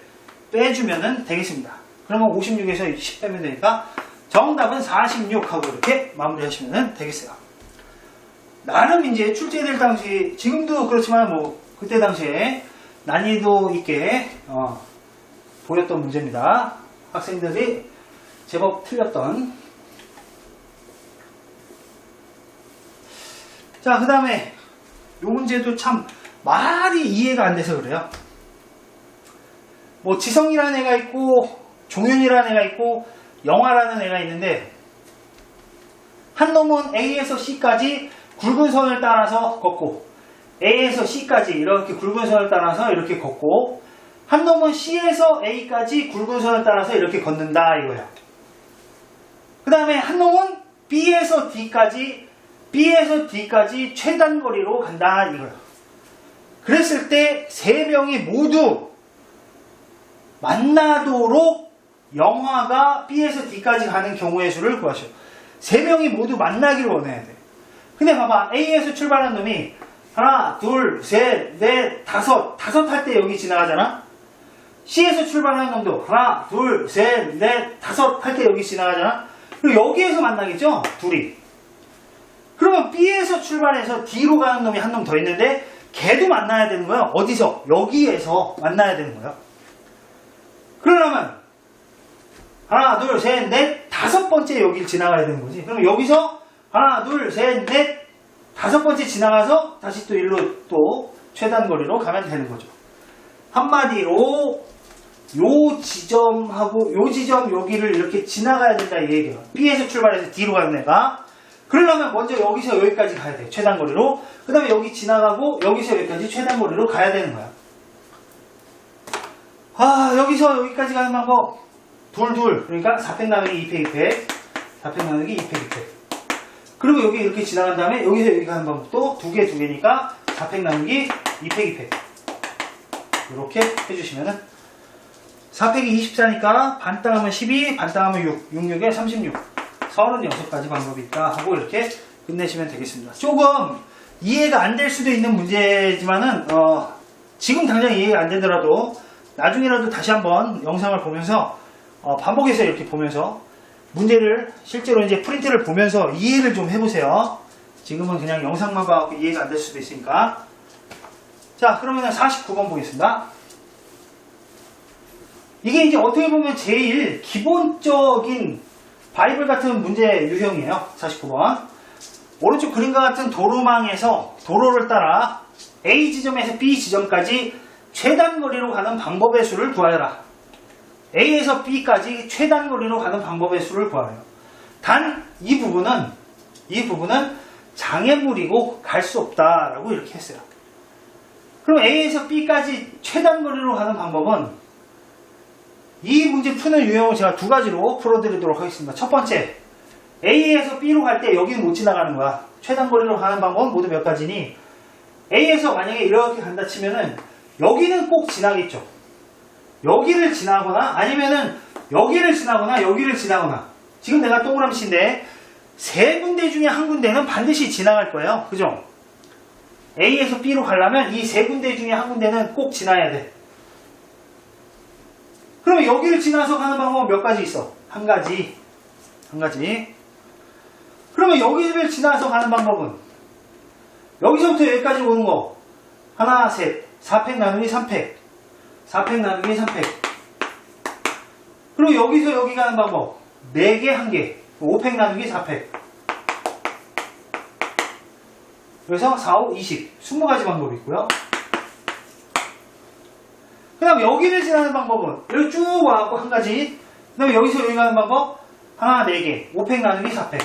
빼주면 되겠습니다. 그러면 56에서 10 빼면 되니까 정답은 46하고 이렇게 마무리하시면 되겠어요. 나름 이제 출제될 당시 지금도 그렇지만 뭐 그때 당시에 난이도 있게 보였던 문제입니다. 학생들이 제법 틀렸던. 자, 그 다음에 이 문제도 참 말이 이해가 안 돼서 그래요. 뭐 지성이라는 애가 있고 종윤이라는 애가 있고 영화라는 애가 있는데 한 놈은 A에서 C까지 굵은 선을 따라서 걷고 A에서 C까지 이렇게 굵은 선을 따라서 이렇게 걷고, 한 놈은 C에서 A까지 굵은 선을 따라서 이렇게 걷는다 이거야. 그 다음에 한 놈은 B에서 D까지 최단 거리로 간다 이거야. 그랬을 때 세 명이 모두 만나도록 영화가 B에서 D까지 가는 경우의 수를 구하시오. 세 명이 모두 만나기를 원해야 돼. 근데 봐봐, A에서 출발한 놈이 하나, 둘, 셋, 넷, 다섯 할 때 여기 지나가잖아. C에서 출발하는 놈도 하나, 둘, 셋, 넷, 다섯 할 때 여기 지나가잖아. 그리고 여기에서 만나겠죠? 둘이. 그러면 B에서 출발해서 D로 가는 놈이 한 놈 더 있는데 걔도 만나야 되는 거야. 어디서? 여기에서 만나야 되는 거야. 그러려면 하나, 둘, 셋, 넷, 다섯 번째 여기를 지나가야 되는 거지. 그럼 여기서 하나, 둘, 셋, 넷, 다섯 번째 지나가서 다시 또 일로 또 최단 거리로 가면 되는 거죠. 한마디로 요 지점하고 요 지점 여기를 이렇게 지나가야 된다 이 얘기예요. B에서 출발해서 D로 가는 애가. 그러려면 먼저 여기서 여기까지 가야 돼. 최단 거리로. 그 다음에 여기 지나가고 여기서 여기까지 최단 거리로 가야 되는 거야. 여기서 여기까지 가는 방법 둘. 그러니까 4팩 나누기 2팩 2팩 4팩 나누기 2팩 2팩. 그리고 여기 이렇게 지나간 다음에 여기서 여기 가는 방법도 두 개니까 4팩 나누기 2팩 2팩. 이렇게 해주시면은 4팩이 24니까 반 따가면 12, 반 따가면 6, 6, 6에 36 36가지 방법이 있다 하고 이렇게 끝내시면 되겠습니다. 조금 이해가 안 될 수도 있는 문제지만은 지금 당장 이해가 안 되더라도 나중에라도 다시 한번 영상을 보면서 반복해서 이렇게 보면서 문제를 실제로 이제 프린트를 보면서 이해를 좀 해보세요. 지금은 그냥 영상만 봐서 이해가 안 될 수도 있으니까. 자, 그러면 49번 보겠습니다. 이게 이제 어떻게 보면 제일 기본적인 바이블 같은 문제 유형이에요. 49번. 오른쪽 그림과 같은 도로망에서 도로를 따라 A 지점에서 B 지점까지 최단 거리로 가는 방법의 수를 구하여라. A에서 B까지 최단 거리로 가는 방법의 수를 구하래요. 단 이 부분은 장애물이고 갈 수 없다라고 이렇게 했어요. 그럼 A에서 B까지 최단 거리로 가는 방법은 이 문제 푸는 유형을 제가 두 가지로 풀어드리도록 하겠습니다. 첫 번째, A에서 B로 갈 때 여기는 못 지나가는 거야. 최단 거리로 가는 방법은 모두 몇 가지니 A에서 만약에 이렇게 간다 치면은 여기는 꼭 지나겠죠. 여기를 지나거나 아니면은 여기를 지나거나 지금 내가 동그라미 친데 세 군데 중에 한 군데는 반드시 지나갈 거예요. 그죠? A에서 B로 가려면 이 세 군데 중에 한 군데는 꼭 지나야 돼. 그러면 여기를 지나서 가는 방법은 몇 가지 있어? 한 가지. 그러면 여기를 지나서 가는 방법은 여기서부터 여기까지 오는 거 하나, 셋, 4팩 나누기 3팩 4팩 나누기 3팩. 그리고 여기서 여기 가는 방법 4개, 1개 5팩 나누기 4팩. 그래서 4, 5, 20 20가지 방법이 있고요. 그 다음 여기를 지나는 방법은 여기 쭉 와갖고 한 가지. 그 다음에 여기서 여기 가는 방법 하나, 4개 5팩 나누기 4팩.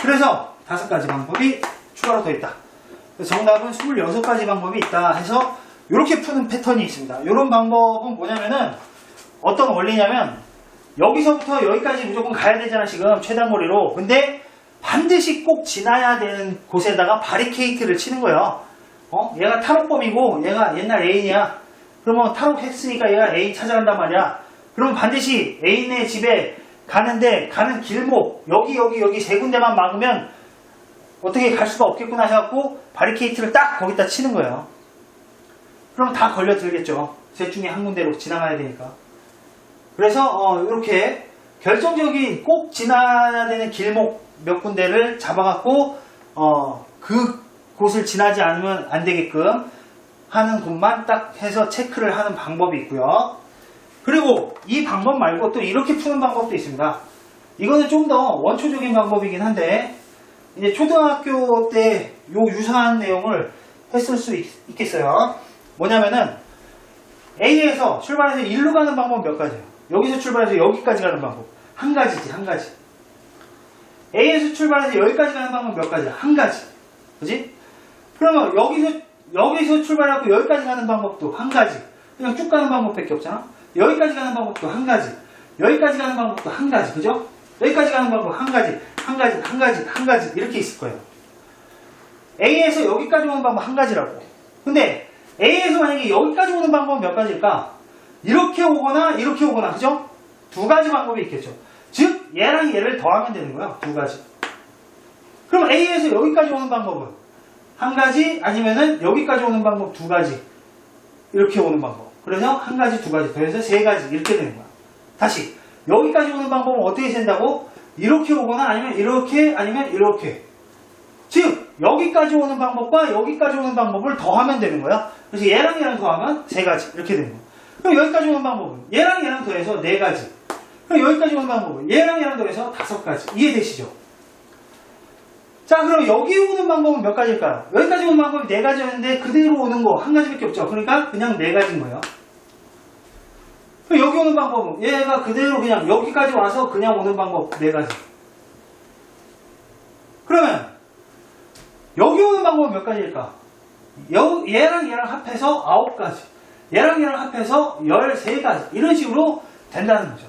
그래서 5가지 방법이 추가로 더 있다. 정답은 26가지 방법이 있다 해서 이렇게 푸는 패턴이 있습니다. 이런 방법은 뭐냐면은 어떤 원리냐면 여기서부터 여기까지 무조건 가야 되잖아 지금 최단 거리로. 근데 반드시 꼭 지나야 되는 곳에다가 바리케이트를 치는 거예요. 얘가 탈옥범이고 얘가 옛날 애인이야. 그러면 탈옥했으니까 얘가 애인 찾아간단 말이야. 그러면 반드시 애인의 집에 가는데 가는 길목 여기 세 군데만 막으면 어떻게 갈 수가 없겠구나 해갖고 바리케이트를 딱 거기다 치는 거예요. 그럼 다 걸려들겠죠. 셋 중에 한 군데로 지나가야 되니까. 그래서 이렇게 결정적인 꼭 지나야 되는 길목 몇 군데를 잡아갖고 그 곳을 지나지 않으면 안 되게끔 하는 곳만 딱 해서 체크를 하는 방법이 있고요. 그리고 이 방법 말고 또 이렇게 푸는 방법도 있습니다. 이거는 좀 더 원초적인 방법이긴 한데 이제 초등학교 때 요 유사한 내용을 했을 수 있겠어요. 뭐냐면은 A에서 출발해서 일로 가는 방법 몇 가지예요. 여기서 출발해서 여기까지 가는 방법 한 가지지, 한 가지. A에서 출발해서 여기까지 가는 방법 몇 가지야? 한 가지. 그지? 그러면 여기서 출발하고 여기까지 가는 방법도 한 가지. 그냥 쭉 가는 방법밖에 없잖아. 여기까지 가는 방법도 한 가지. 여기까지 가는 방법도 한 가지. 그죠? 여기까지 가는 방법 한 가지. 한 가지. 이렇게 있을 거예요. A에서 여기까지 오는 방법 한 가지라고. 근데 A에서 만약에 여기까지 오는 방법은 몇 가지일까? 이렇게 오거나 이렇게 오거나. 그죠? 두 가지 방법이 있겠죠. 즉 얘랑 얘를 더하면 되는 거야. 두 가지. 그럼 A에서 여기까지 오는 방법은 한 가지, 아니면은 여기까지 오는 방법 두 가지. 이렇게 오는 방법. 그래서 한 가지, 두 가지 더해서 세 가지 이렇게 되는 거야. 다시 여기까지 오는 방법은 어떻게 된다고? 이렇게 오거나 아니면 이렇게 아니면 이렇게. 즉 여기까지 오는 방법과 여기까지 오는 방법을 더하면 되는 거야. 그래서 얘랑 얘랑 더하면 세 가지 이렇게 되는 거야. 그럼 여기까지 오는 방법은 얘랑 얘랑 더해서 네 가지. 그럼 여기까지 오는 방법은 얘랑 얘랑 더해서 다섯 가지. 이해되시죠? 자, 그럼 여기 오는 방법은 몇 가지일까요? 여기까지 오는 방법이 네 가지였는데 그대로 오는 거 한 가지밖에 없죠. 그러니까 그냥 네 가지인 거예요. 그럼 여기 오는 방법은 얘가 그대로 그냥 여기까지 와서 그냥 오는 방법 네 가지. 그러면 여기 오는 방법은 몇 가지일까? 얘랑 얘랑 합해서 9가지. 얘랑 얘랑 합해서 13가지. 이런 식으로 된다는 거죠.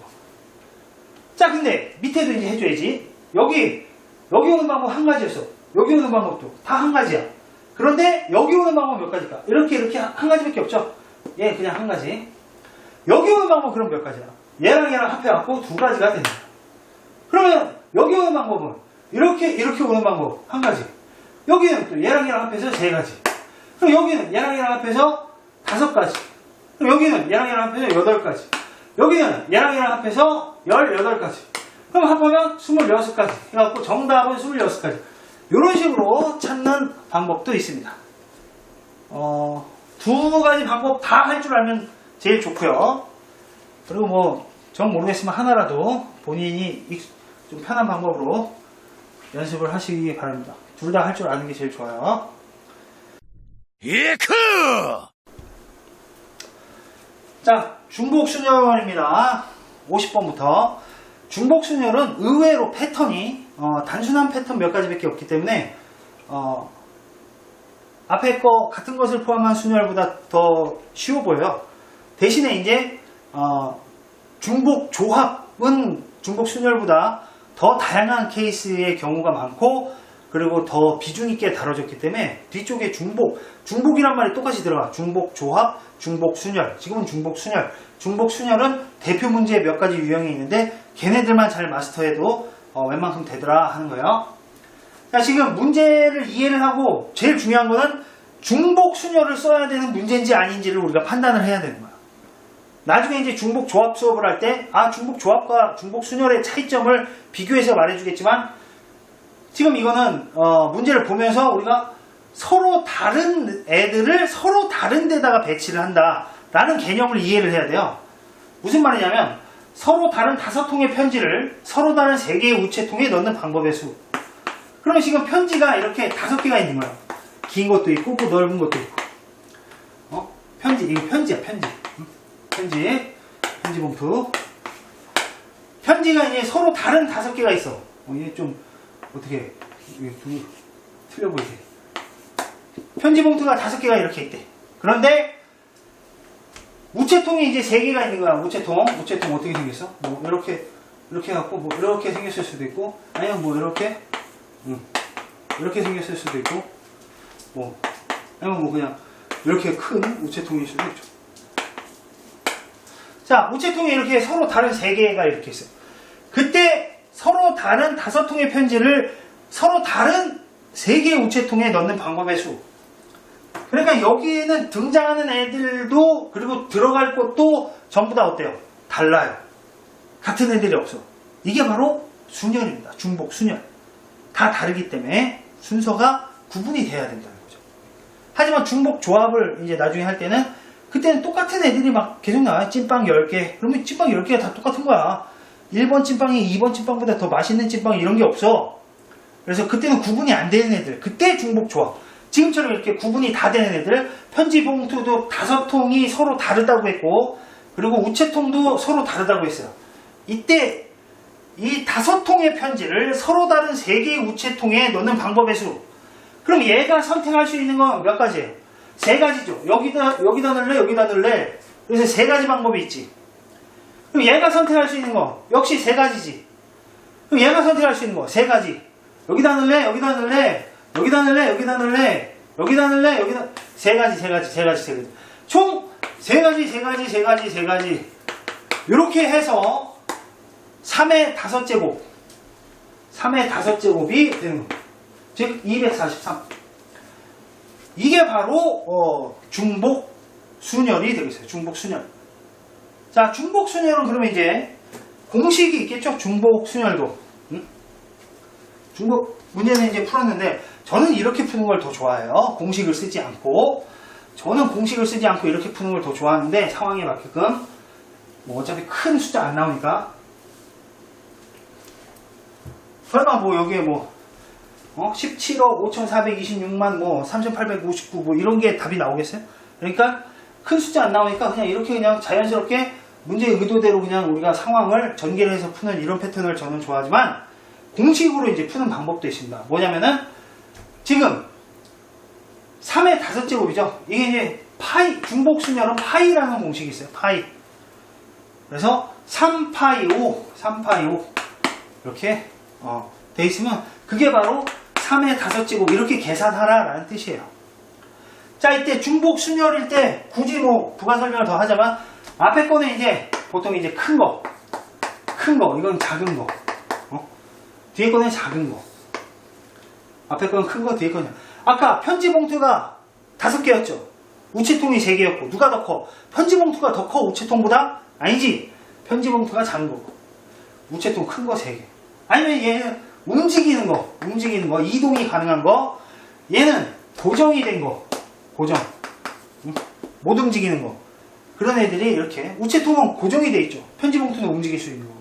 자, 근데 밑에도 이제 해줘야지. 여기 오는 방법 한 가지였어. 여기 오는 방법도 다 한 가지야. 그런데 여기 오는 방법 몇 가지일까? 이렇게 한 가지밖에 없죠. 얘 그냥 한 가지. 여기 오는 방법 그럼 몇 가지야? 얘랑 얘랑 합해갖고 두 가지가 된다. 그러면 여기 오는 방법은 이렇게 오는 방법 한 가지. 여기는 또 얘랑 얘랑 합해서 세 가지. 그럼 여기는 얘랑 얘랑 합해서 5가지. 그럼 여기는 얘랑 얘랑 합해서 8가지. 여기는 얘랑 얘랑 합해서 18가지. 그럼 합하면 26가지. 그래갖고 정답은 26가지. 이런 식으로 찾는 방법도 있습니다. 두 가지 방법 다 할 줄 알면 제일 좋고요. 그리고 뭐 전 모르겠으면 하나라도 본인이 좀 편한 방법으로 연습을 하시기 바랍니다. 둘 다 할 줄 아는 게 제일 좋아요. 예크! 자, 중복순열입니다. 50번부터. 중복순열은 의외로 패턴이 단순한 패턴 몇 가지밖에 없기 때문에 앞에 거 같은 것을 포함한 순열보다 더 쉬워 보여요. 대신에 이제 중복조합은 중복순열보다 더 다양한 케이스의 경우가 많고, 그리고 더 비중 있게 다뤄졌기 때문에 뒤쪽에 중복이란 말이 똑같이 들어가. 중복조합, 중복순열. 지금은 중복순열. 중복순열은 대표 문제에 몇 가지 유형이 있는데 걔네들만 잘 마스터해도 웬만큼 되더라 하는 거예요. 자, 지금 문제를 이해를 하고 제일 중요한 거는 중복순열을 써야 되는 문제인지 아닌지를 우리가 판단을 해야 되는 거야. 나중에 이제 중복조합 수업을 할 때 중복조합과 중복순열의 차이점을 비교해서 말해주겠지만, 지금 이거는 문제를 보면서 우리가 서로 다른 애들을 서로 다른 데다가 배치를 한다 라는 개념을 이해를 해야 돼요. 무슨 말이냐면 서로 다른 5통의 편지를 서로 다른 3개의 우체통에 넣는 방법의 수. 그러면 지금 편지가 이렇게 5개가 있는 거야. 긴 것도 있고 넓은 것도 있고. 편지, 이거 편지야. 편지 봉투. 편지가 이제 서로 다른 5개가 있어. 이게 좀 어떻게 틀려 보이지? 편지 봉투가 5개가 이렇게 있대. 그런데 우체통이 이제 3개가 있는 거야. 우체통 어떻게 생겼어? 뭐 이렇게 해갖고 뭐 이렇게 생겼을 수도 있고, 아니면 뭐 이렇게 생겼을 수도 있고, 뭐 아니면 뭐 그냥 이렇게 큰 우체통일 수도 있죠. 자, 우체통에 이렇게 서로 다른 3개가 이렇게 있어요. 그때 서로 다른 5통의 편지를 서로 다른 3개의 우체통에 넣는 방법의 수. 그러니까 여기에는 등장하는 애들도, 그리고 들어갈 곳도 전부 다 어때요? 달라요. 같은 애들이 없어. 이게 바로 순열입니다. 중복, 순열. 다 다르기 때문에 순서가 구분이 돼야 된다는 거죠. 하지만 중복 조합을 이제 나중에 할 때는, 그때는 똑같은 애들이 막 계속 나와요. 찐빵 10개. 그러면 찐빵 10개가 다 똑같은 거야. 1번 찐빵이 2번 찐빵보다 더 맛있는 찐빵 이런 게 없어. 그래서 그때는 구분이 안 되는 애들. 그때 중복 조합. 지금처럼 이렇게 구분이 다 되는 애들, 편지 봉투도 5통이 서로 다르다고 했고, 그리고 우체통도 서로 다르다고 했어요. 이때 이 5통의 편지를 서로 다른 3개의 우체통에 넣는 방법의 수. 그럼 얘가 선택할 수 있는 건 몇 가지예요? 세 가지죠. 여기다 넣을래, 여기다 넣을래. 그래서 세 가지 방법이 있지. 그럼 얘가 선택할 수 있는 거 역시 세 가지지. 그럼 얘가 선택할 수 있는 거 세 가지. 여기다 넣을래, 여기다 넣을래, 여기다 넣을래, 여기다 넣을래, 여기다 넣을래, 여기다 세 가지. 총 세 가지. 이렇게 해서 3의 5제곱. 3의 5제곱이 되는 겁니다. 즉 243. 이게 바로 중복 순열이 되겠어요. 중복 순열. 자, 중복 순열은 그러면 이제 공식이 있겠죠. 중복 순열도. 중복 문제는 이제 풀었는데 저는 이렇게 푸는 걸 더 좋아해요. 공식을 쓰지 않고. 저는 공식을 쓰지 않고 이렇게 푸는 걸 더 좋아하는데 상황에 맞게끔 뭐 어차피 큰 숫자 안 나오니까 설마 뭐 여기에 뭐 17억 5,426만 뭐 3,859 뭐 이런 게 답이 나오겠어요? 그러니까 큰 숫자 안 나오니까 그냥 이렇게 그냥 자연스럽게 문제의 의도대로 그냥 우리가 상황을 전개를 해서 푸는 이런 패턴을 저는 좋아하지만 공식으로 이제 푸는 방법도 있습니다. 뭐냐면은 지금 3의 5제곱이죠. 이게 이제 파이, 중복순열은 파이라는 공식이 있어요. 파이. 그래서 3파이 5 이렇게 돼 있으면 그게 바로 3의 5제곱 이렇게 계산하라 라는 뜻이에요. 자, 이때 중복순열일 때 굳이 뭐 부가 설명을 더 하자면 앞에 거는 이제 보통 이제 큰 거 이건 작은 거 뒤에 거는 작은 거 앞에 거는 큰 거 뒤에 거는 아까 편지 봉투가 5개였죠. 우체통이 3개였고 누가 더 커? 편지 봉투가 더 커 우체통보다? 아니지. 편지 봉투가 작은 거고 우체통 큰 거 3개. 아니면 얘는 움직이는 거 이동이 가능한 거 얘는 고정이 된 거 고정 못 움직이는 거 그런 애들이 이렇게 우체통은 고정이 돼 있죠. 편지 봉투는 움직일 수 있는 거.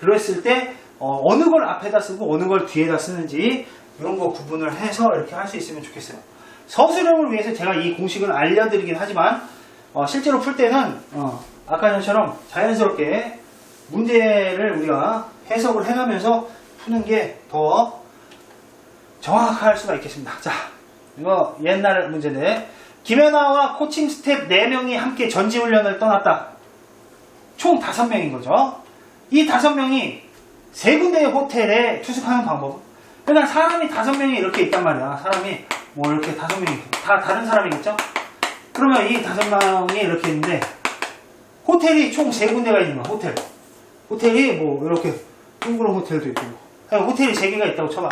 그랬을 때 어느 걸 앞에다 쓰고 어느 걸 뒤에다 쓰는지 이런 거 구분을 해서 이렇게 할 수 있으면 좋겠어요. 서술형을 위해서 제가 이 공식을 알려드리긴 하지만 실제로 풀 때는 아까 전처럼 자연스럽게 문제를 우리가 해석을 해가면서 푸는 게 더 정확할 수가 있겠습니다. 자, 이거 옛날 문제인데 김연아와 코칭 스텝 4명이 함께 전지훈련을 떠났다. 총 5명인 거죠. 이 5명이 3군데의 호텔에 투숙하는 방법. 그러니까 사람이 5명이 이렇게 있단 말이야. 사람이 뭐 이렇게 5명이 다 다른 사람이겠죠? 그러면 이 5명이 이렇게 있는데 호텔이 총 3군데가 있는 거야. 호텔이 뭐 이렇게 둥그런 호텔도 있고 호텔이 3개가 있다고 쳐봐.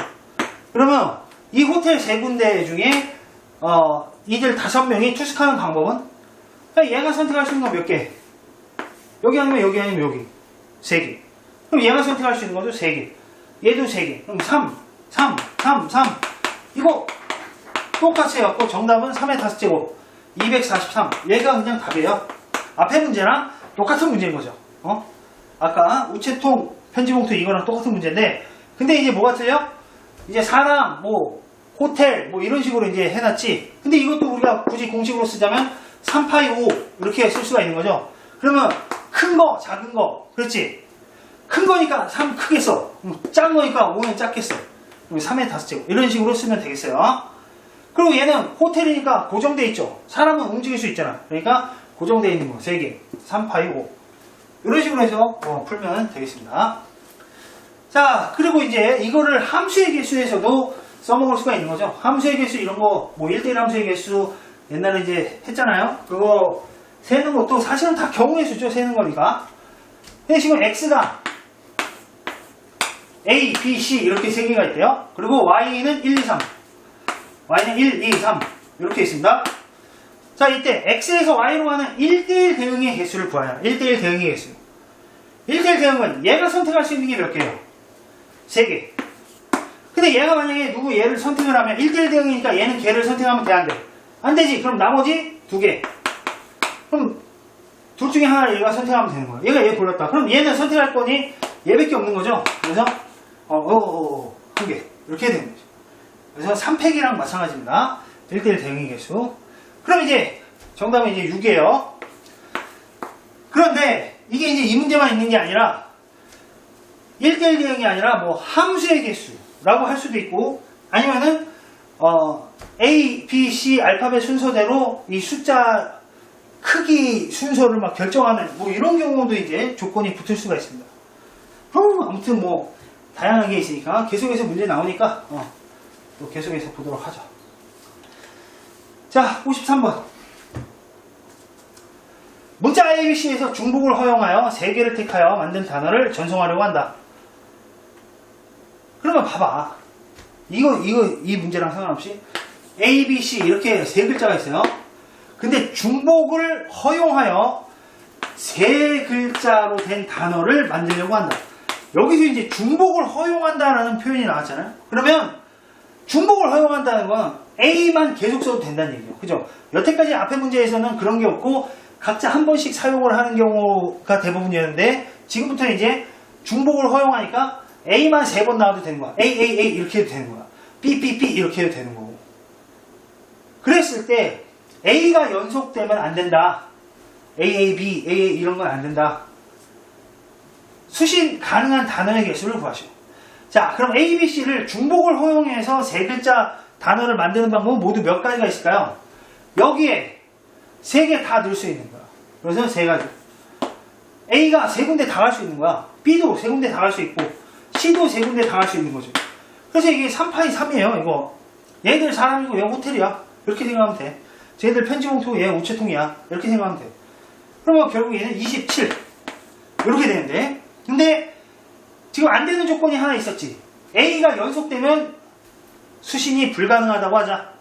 그러면 이 호텔 3군데 중에 이들 5명이 투숙하는 방법은 그러니까 얘가 선택할 수 있는 건 몇 개? 여기 아니면 여기 아니면 여기 3개. 그럼 얘가 선택할 수 있는 것도 3개. 얘도 3개. 그럼 3 이거 똑같이 해갖고 정답은 3의 5제곱 243. 얘가 그냥 답이에요. 앞에 문제랑 똑같은 문제인 거죠. 아까 우체통 편지봉투 이거랑 똑같은 문제인데 근데 이제 뭐가 틀려? 이제 사람 뭐 호텔 뭐 이런 식으로 이제 해놨지. 근데 이것도 우리가 굳이 공식으로 쓰자면 3파이 5 이렇게 쓸 수가 있는 거죠. 그러면 큰 거 작은 거 그렇지. 큰 거니까 3 크게 써. 작은 거니까 5는 작게 써. 3의 5제곱 이런 식으로 쓰면 되겠어요. 그리고 얘는 호텔이니까 고정돼 있죠. 사람은 움직일 수 있잖아. 그러니까 고정돼 있는 거 3개 3파이 5 이런 식으로 해서 풀면 되겠습니다. 자, 그리고 이제 이거를 함수의 개수에서도 써먹을 수가 있는 거죠. 함수의 개수 이런 거 뭐 1대1 함수의 개수 옛날에 이제 했잖아요. 그거 세는 것도 사실은 다 경우의 수죠. 세는 거니까. 근데 지금 x가 A, B, C 이렇게 3개가 있대요. 그리고 Y는 1, 2, 3 Y는 1, 2, 3 이렇게 있습니다. 자, 이때 X에서 Y로 가는 1대1 대응의 개수를 구하라. 1대1 대응의 개수. 1대1 대응은 얘가 선택할 수 있는 게 몇 개예요? 3개. 근데 얘가 만약에 얘를 선택을 하면 1대1 대응이니까 얘는 걔를 선택하면 돼, 안 돼? 안 되지. 그럼 나머지 2개. 그럼 둘 중에 하나를 얘가 선택하면 되는 거야. 얘가 얘 골랐다. 그럼 얘는 선택할 거니 얘밖에 없는 거죠. 그래서 한 개. 이렇게 되는 거죠. 그래서 3팩이랑 마찬가지입니다. 1대1 대응의 개수. 그럼 이제 정답은 이제 6이에요. 그런데 이게 이제 이 문제만 있는 게 아니라 1대1 대응이 아니라 뭐 함수의 개수라고 할 수도 있고 아니면은 A, B, C 알파벳 순서대로 이 숫자 크기 순서를 막 결정하는 뭐 이런 경우도 이제 조건이 붙을 수가 있습니다. 아무튼 뭐 다양한 게 있으니까 계속해서 문제 나오니까 또 계속해서 보도록 하죠. 자, 53번. 문자 ABC에서 중복을 허용하여 3개를 택하여 만든 단어를 전송하려고 한다. 그러면 봐봐. 이 문제랑 상관없이 A, B, C 이렇게 3글자가 있어요. 근데 중복을 허용하여 3글자로 된 단어를 만들려고 한다. 여기서 이제 중복을 허용한다라는 표현이 나왔잖아요. 그러면 중복을 허용한다는 건 A만 계속 써도 된다는 얘기죠. 그죠? 여태까지 앞에 문제에서는 그런 게 없고 각자 한 번씩 사용을 하는 경우가 대부분이었는데 지금부터 이제 중복을 허용하니까 A만 3번 나와도 되는 거야. A 이렇게 해도 되는 거야. B 이렇게 해도 되는 거고. 그랬을 때 A가 연속되면 안 된다. B 이런 건 안 된다. 수신 가능한 단어의 개수를 구하시오. 자, 그럼 A, B, C를 중복을 허용해서 3글자 단어를 만드는 방법은 모두 몇 가지가 있을까요? 여기에 3개 다 넣을 수 있는 거야. 그래서 3가지. A가 3군데 다 갈 수 있는 거야. B도 3군데 다 갈 수 있고 C도 3군데 다 갈 수 있는 거죠. 그래서 이게 3파이 3이에요. 이거 얘들 사람이고 얘 호텔이야. 이렇게 생각하면 돼. 쟤들 편지봉투 얘 우체통이야. 이렇게 생각하면 돼. 그러면 결국 얘는 27 이렇게 되는데, 근데 지금 안 되는 조건이 하나 있었지. A가 연속되면 수신이 불가능하다고 하자.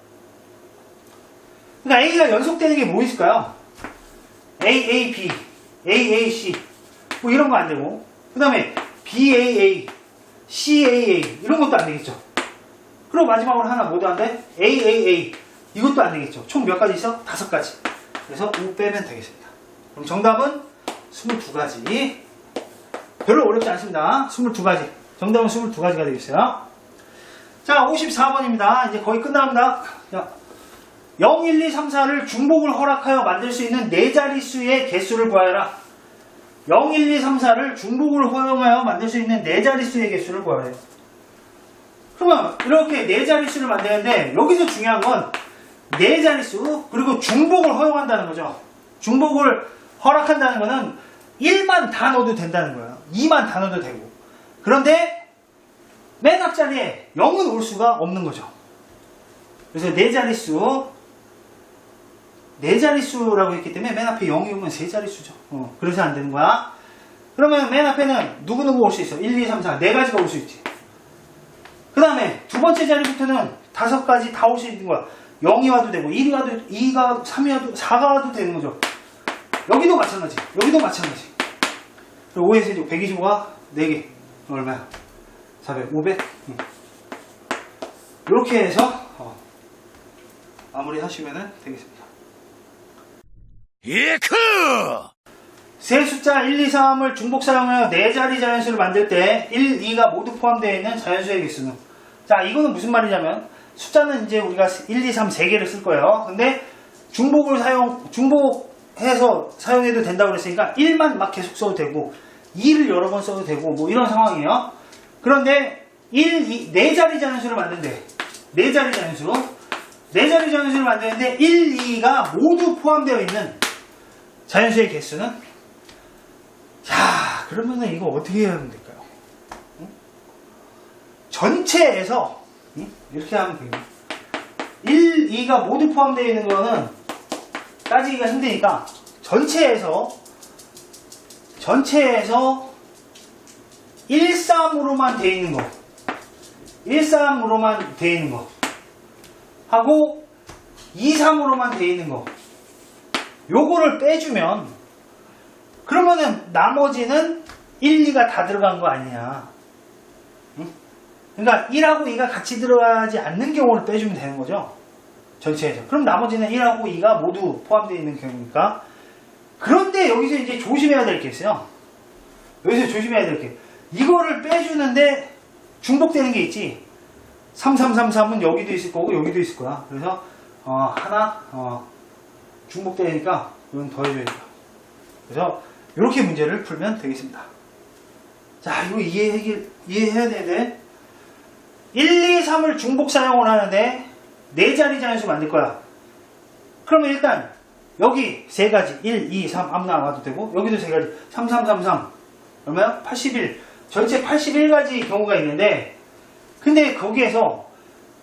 그러니까 A가 연속되는 게 뭐 있을까요? B, C 뭐 이런 거 안 되고, 그 다음에 BAA, CAA 이런 것도 안 되겠죠. 그리고 마지막으로 하나 뭐도 안 돼? AAA 이것도 안 되겠죠. 총 몇 가지 있어? 5가지. 그래서 5 빼면 되겠습니다. 그럼 정답은 22가지. 별로 어렵지 않습니다. 22가지. 정답은 22가지가 되겠어요. 자, 54번입니다. 이제 거의 끝납니다. 자, 0, 1, 2, 3, 4를 중복을 허락하여 만들 수 있는 4자릿수의 개수를 구하여라. 0, 1, 2, 3, 4를 중복을 허용하여 만들 수 있는 4자릿수의 개수를 구하래요. 그러면 이렇게 4자릿수를 만드는데 여기서 중요한 건 4자릿수 그리고 중복을 허용한다는 거죠. 중복을 허락한다는 거는 1만 다 넣어도 된다는 거예요. 2만 다 넣어도 되고. 그런데 맨 앞자리에 0은 올 수가 없는 거죠. 그래서 4자릿수라고 했기 때문에 맨 앞에 0이 오면 3자릿수죠. 그래서 안 되는 거야. 그러면 맨 앞에는 누구누구 올 수 있어. 1, 2, 3, 4 4가지가 올 수 있지. 그 다음에 두 번째 자리부터는 5가지 다 올 수 있는 거야. 0이 와도 되고 1이 와도 2가 3이 와도 4가 와도 되는 거죠. 여기도 마찬가지. 여기도 마찬가지. 5에서 125가 4개. 얼마야? 400, 500. 이렇게 해서 마무리 하시면 되겠습니다. 예크! 세 숫자 1, 2, 3을 중복 사용하여 4자리 자연수를 만들 때 1, 2가 모두 포함되어 있는 자연수의 개수는, 자, 이거는 무슨 말이냐면 숫자는 이제 우리가 1, 2, 3 3개를 쓸 거예요. 근데 중복해서 사용해도 된다고 그랬으니까 1만 막 계속 써도 되고 2를 여러 번 써도 되고 뭐 이런 상황이에요. 그런데 4자리 자연수를 만드는데 4자리 자연수를 만드는데 1, 2가 모두 포함되어 있는 자연수의 개수는, 자, 그러면은 이거 어떻게 해야 하면 될까요? 전체에서 이렇게 하면 돼요. 1, 2가 모두 포함되어 있는 거는 따지기가 힘드니까 전체에서 1, 3으로만 되어 있는 거, 1, 3으로만 되어 있는 거 하고 2, 3으로만 되어 있는 거, 요거를 빼주면 그러면은 나머지는 1, 2가 다 들어간 거 아니냐. 그러니까 1하고 2가 같이 들어가지 않는 경우를 빼주면 되는 거죠. 전체에서. 그럼 나머지는 1하고 2가 모두 포함되어 있는 경우니까. 그런데 여기서 이제 조심해야 될 게 있어요. 여기서 조심해야 될 게, 이거를 빼주는데 중복되는 게 있지. 3333은 여기도 있을 거고 여기도 있을 거야. 그래서 하나 중복되니까 이건 더해줘야 돼요. 그래서 이렇게 문제를 풀면 되겠습니다. 자, 이거 이해해야 되는데 1, 2, 3을 중복 사용을 하는데 4자리 자연수 만들 거야. 그러면 일단 여기 3가지 1, 2, 3 아무나 와도 되고 여기도 3가지 3, 3, 3, 3 얼마야? 81 전체 81가지 경우가 있는데 근데 거기에서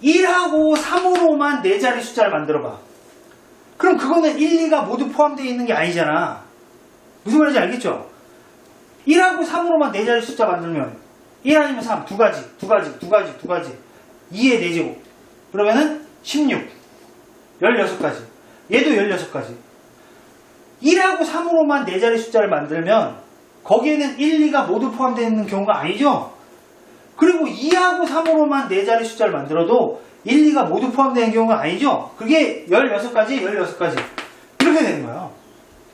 1하고 3으로만 4자리 숫자를 만들어봐. 그럼 그거는 1, 2가 모두 포함되어 있는 게 아니잖아. 무슨 말인지 알겠죠? 1하고 3으로만 4자리 숫자 만들면 1 아니면 3 2가지 2의 4제곱 그러면은 16 16가지 얘도 16가지 1하고 3으로만 4자리 숫자를 만들면 거기에는 1, 2가 모두 포함되어 있는 경우가 아니죠. 그리고 2하고 3으로만 4자리 숫자를 만들어도 1, 2가 모두 포함되는 경우가 아니죠. 그게 16가지 16가지 이렇게 되는 거예요.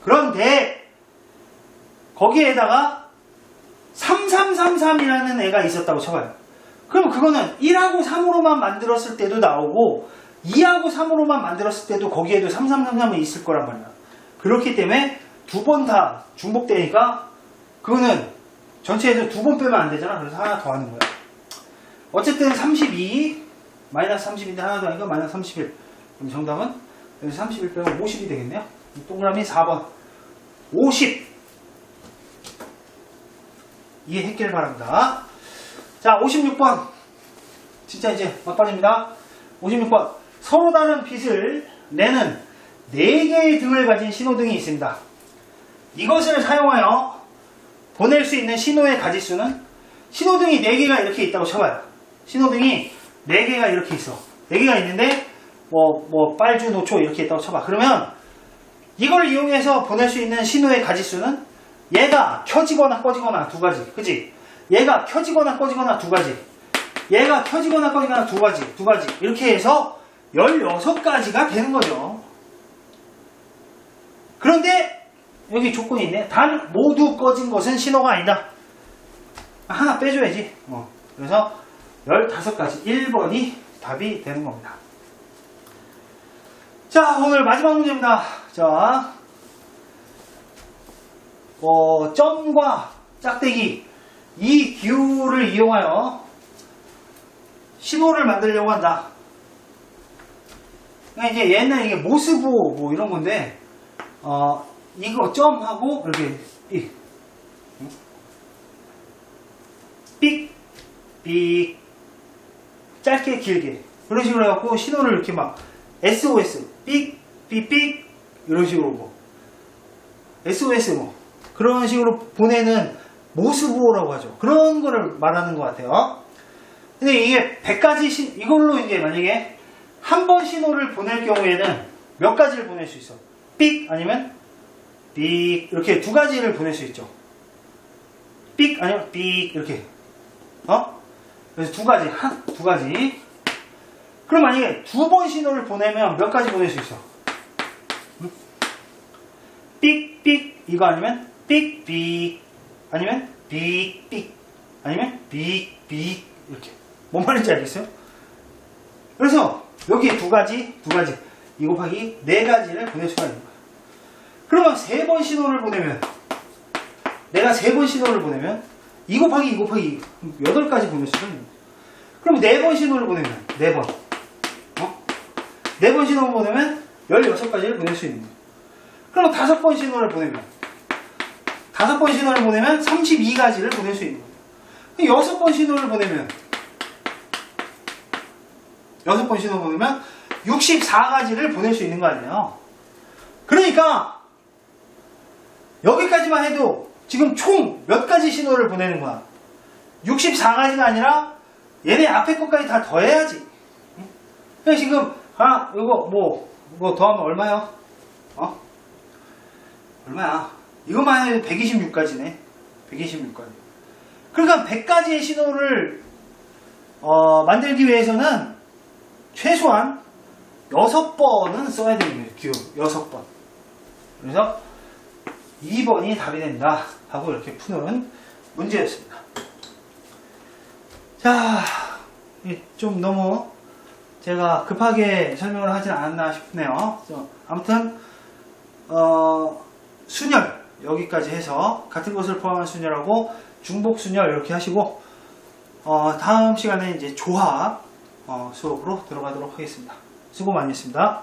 그런데 거기에다가 3333이라는 애가 있었다고 쳐봐요. 그럼 그거는 1하고 3으로만 만들었을 때도 나오고 2하고 3으로만 만들었을 때도 거기에도 3333이 있을 거란 말이야. 그렇기 때문에 두 번 다 중복되니까 그거는 전체에서 2번 빼면 안 되잖아. 그래서 하나 더 하는 거야. 어쨌든 32 마이너스 30인데 하나 더 하니까 마이너스 31. 그럼 정답은 여기서 31 빼면 50이 되겠네요. 동그라미 4번 50 이해했길 바랍니다. 자 56번 진짜 이제 막판입니다. 56번 서로 다른 빛을 내는 4개의 등을 가진 신호등이 있습니다. 이것을 사용하여 보낼 수 있는 신호의 가지수는 신호등이 4개가 이렇게 있다고 쳐봐요. 신호등이 4개가 이렇게 있어. 4개가 있는데 빨주 노초 이렇게 있다고 쳐봐. 그러면 이걸 이용해서 보낼 수 있는 신호의 가지수는 얘가 켜지거나 꺼지거나 2가지. 그치? 얘가 켜지거나 꺼지거나 2가지. 얘가 켜지거나 꺼지거나 2가지. 이렇게 해서 16가지가 되는 거죠. 그런데 여기 조건이 있네. 단 모두 꺼진 것은 신호가 아니다. 하나 빼줘야지. 그래서 15가지. 1번이 답이 되는 겁니다. 자, 오늘 마지막 문제입니다. 자, 점과 짝대기 이 기호를 이용하여 신호를 만들려고 한다. 그러니까 이제 옛날 이게 모스부호 뭐 이런 건데, 이거 점하고 이렇게 삑, 삑, 짧게 길게 그런 식으로 해갖고 신호를 이렇게 막 SOS, 삑, 삑, 삑 이런 식으로 뭐 SOS 뭐 그런 식으로 보내는 모스부호라고 하죠. 그런 거를 말하는 것 같아요. 근데 이게 100가지 이걸로 이제 만약에 한 번 신호를 보낼 경우에는 몇 가지를 보낼 수 있어? 삑 아니면 삑 이렇게 2가지를 보낼 수 있죠. 삑 아니면 삑 이렇게 그래서 2가지 2가지. 그럼 만약에 2번 신호를 보내면 몇 가지 보낼 수 있어? 삑 삑 이거 아니면 삑 삑 아니면 삑 삑 아니면 삑 삑 이렇게. 뭔 말인지 알겠어요? 그래서 여기에 2가지 이 곱하기 4가지를 보낼 수가 있는 거야. 그러면 3번 신호를 보내면 내가 3번 신호를 보내면 2 곱하기 2 곱하기 8가지 보낼 수가 있는 거야. 그럼 4번 신호를 보내면 4번 4번 신호를 보내면 16가지를 보낼 수 있는 거야. 그럼 5번 신호를 보내면 5번 신호를 보내면 32가지를 보낼 수 있는 거야. 6번 신호를 보내면 6번 신호 보내면 64가지를 보낼 수 있는 거 아니에요. 그러니까 여기까지만 해도 지금 총 몇 가지 신호를 보내는 거야. 64가지가 아니라 얘네 앞에 것까지 다 더해야지. 그러니까 지금 이거 더하면 얼마요? 얼마야? 이것만 해도 126가지네. 126가지. 그러니까 100가지의 신호를 만들기 위해서는 최소한 6번은 써야 되는 거예요. 기호 6번. 그래서 2번이 답이 된다 하고 이렇게 푸는 문제였습니다. 자, 좀 너무 제가 급하게 설명을 하진 않았나 싶네요. 아무튼 순열 여기까지 해서 같은 것을 포함한 순열하고 중복 순열 이렇게 하시고 다음 시간에 이제 조합 수업으로 들어가도록 하겠습니다. 수고 많이 했습니다.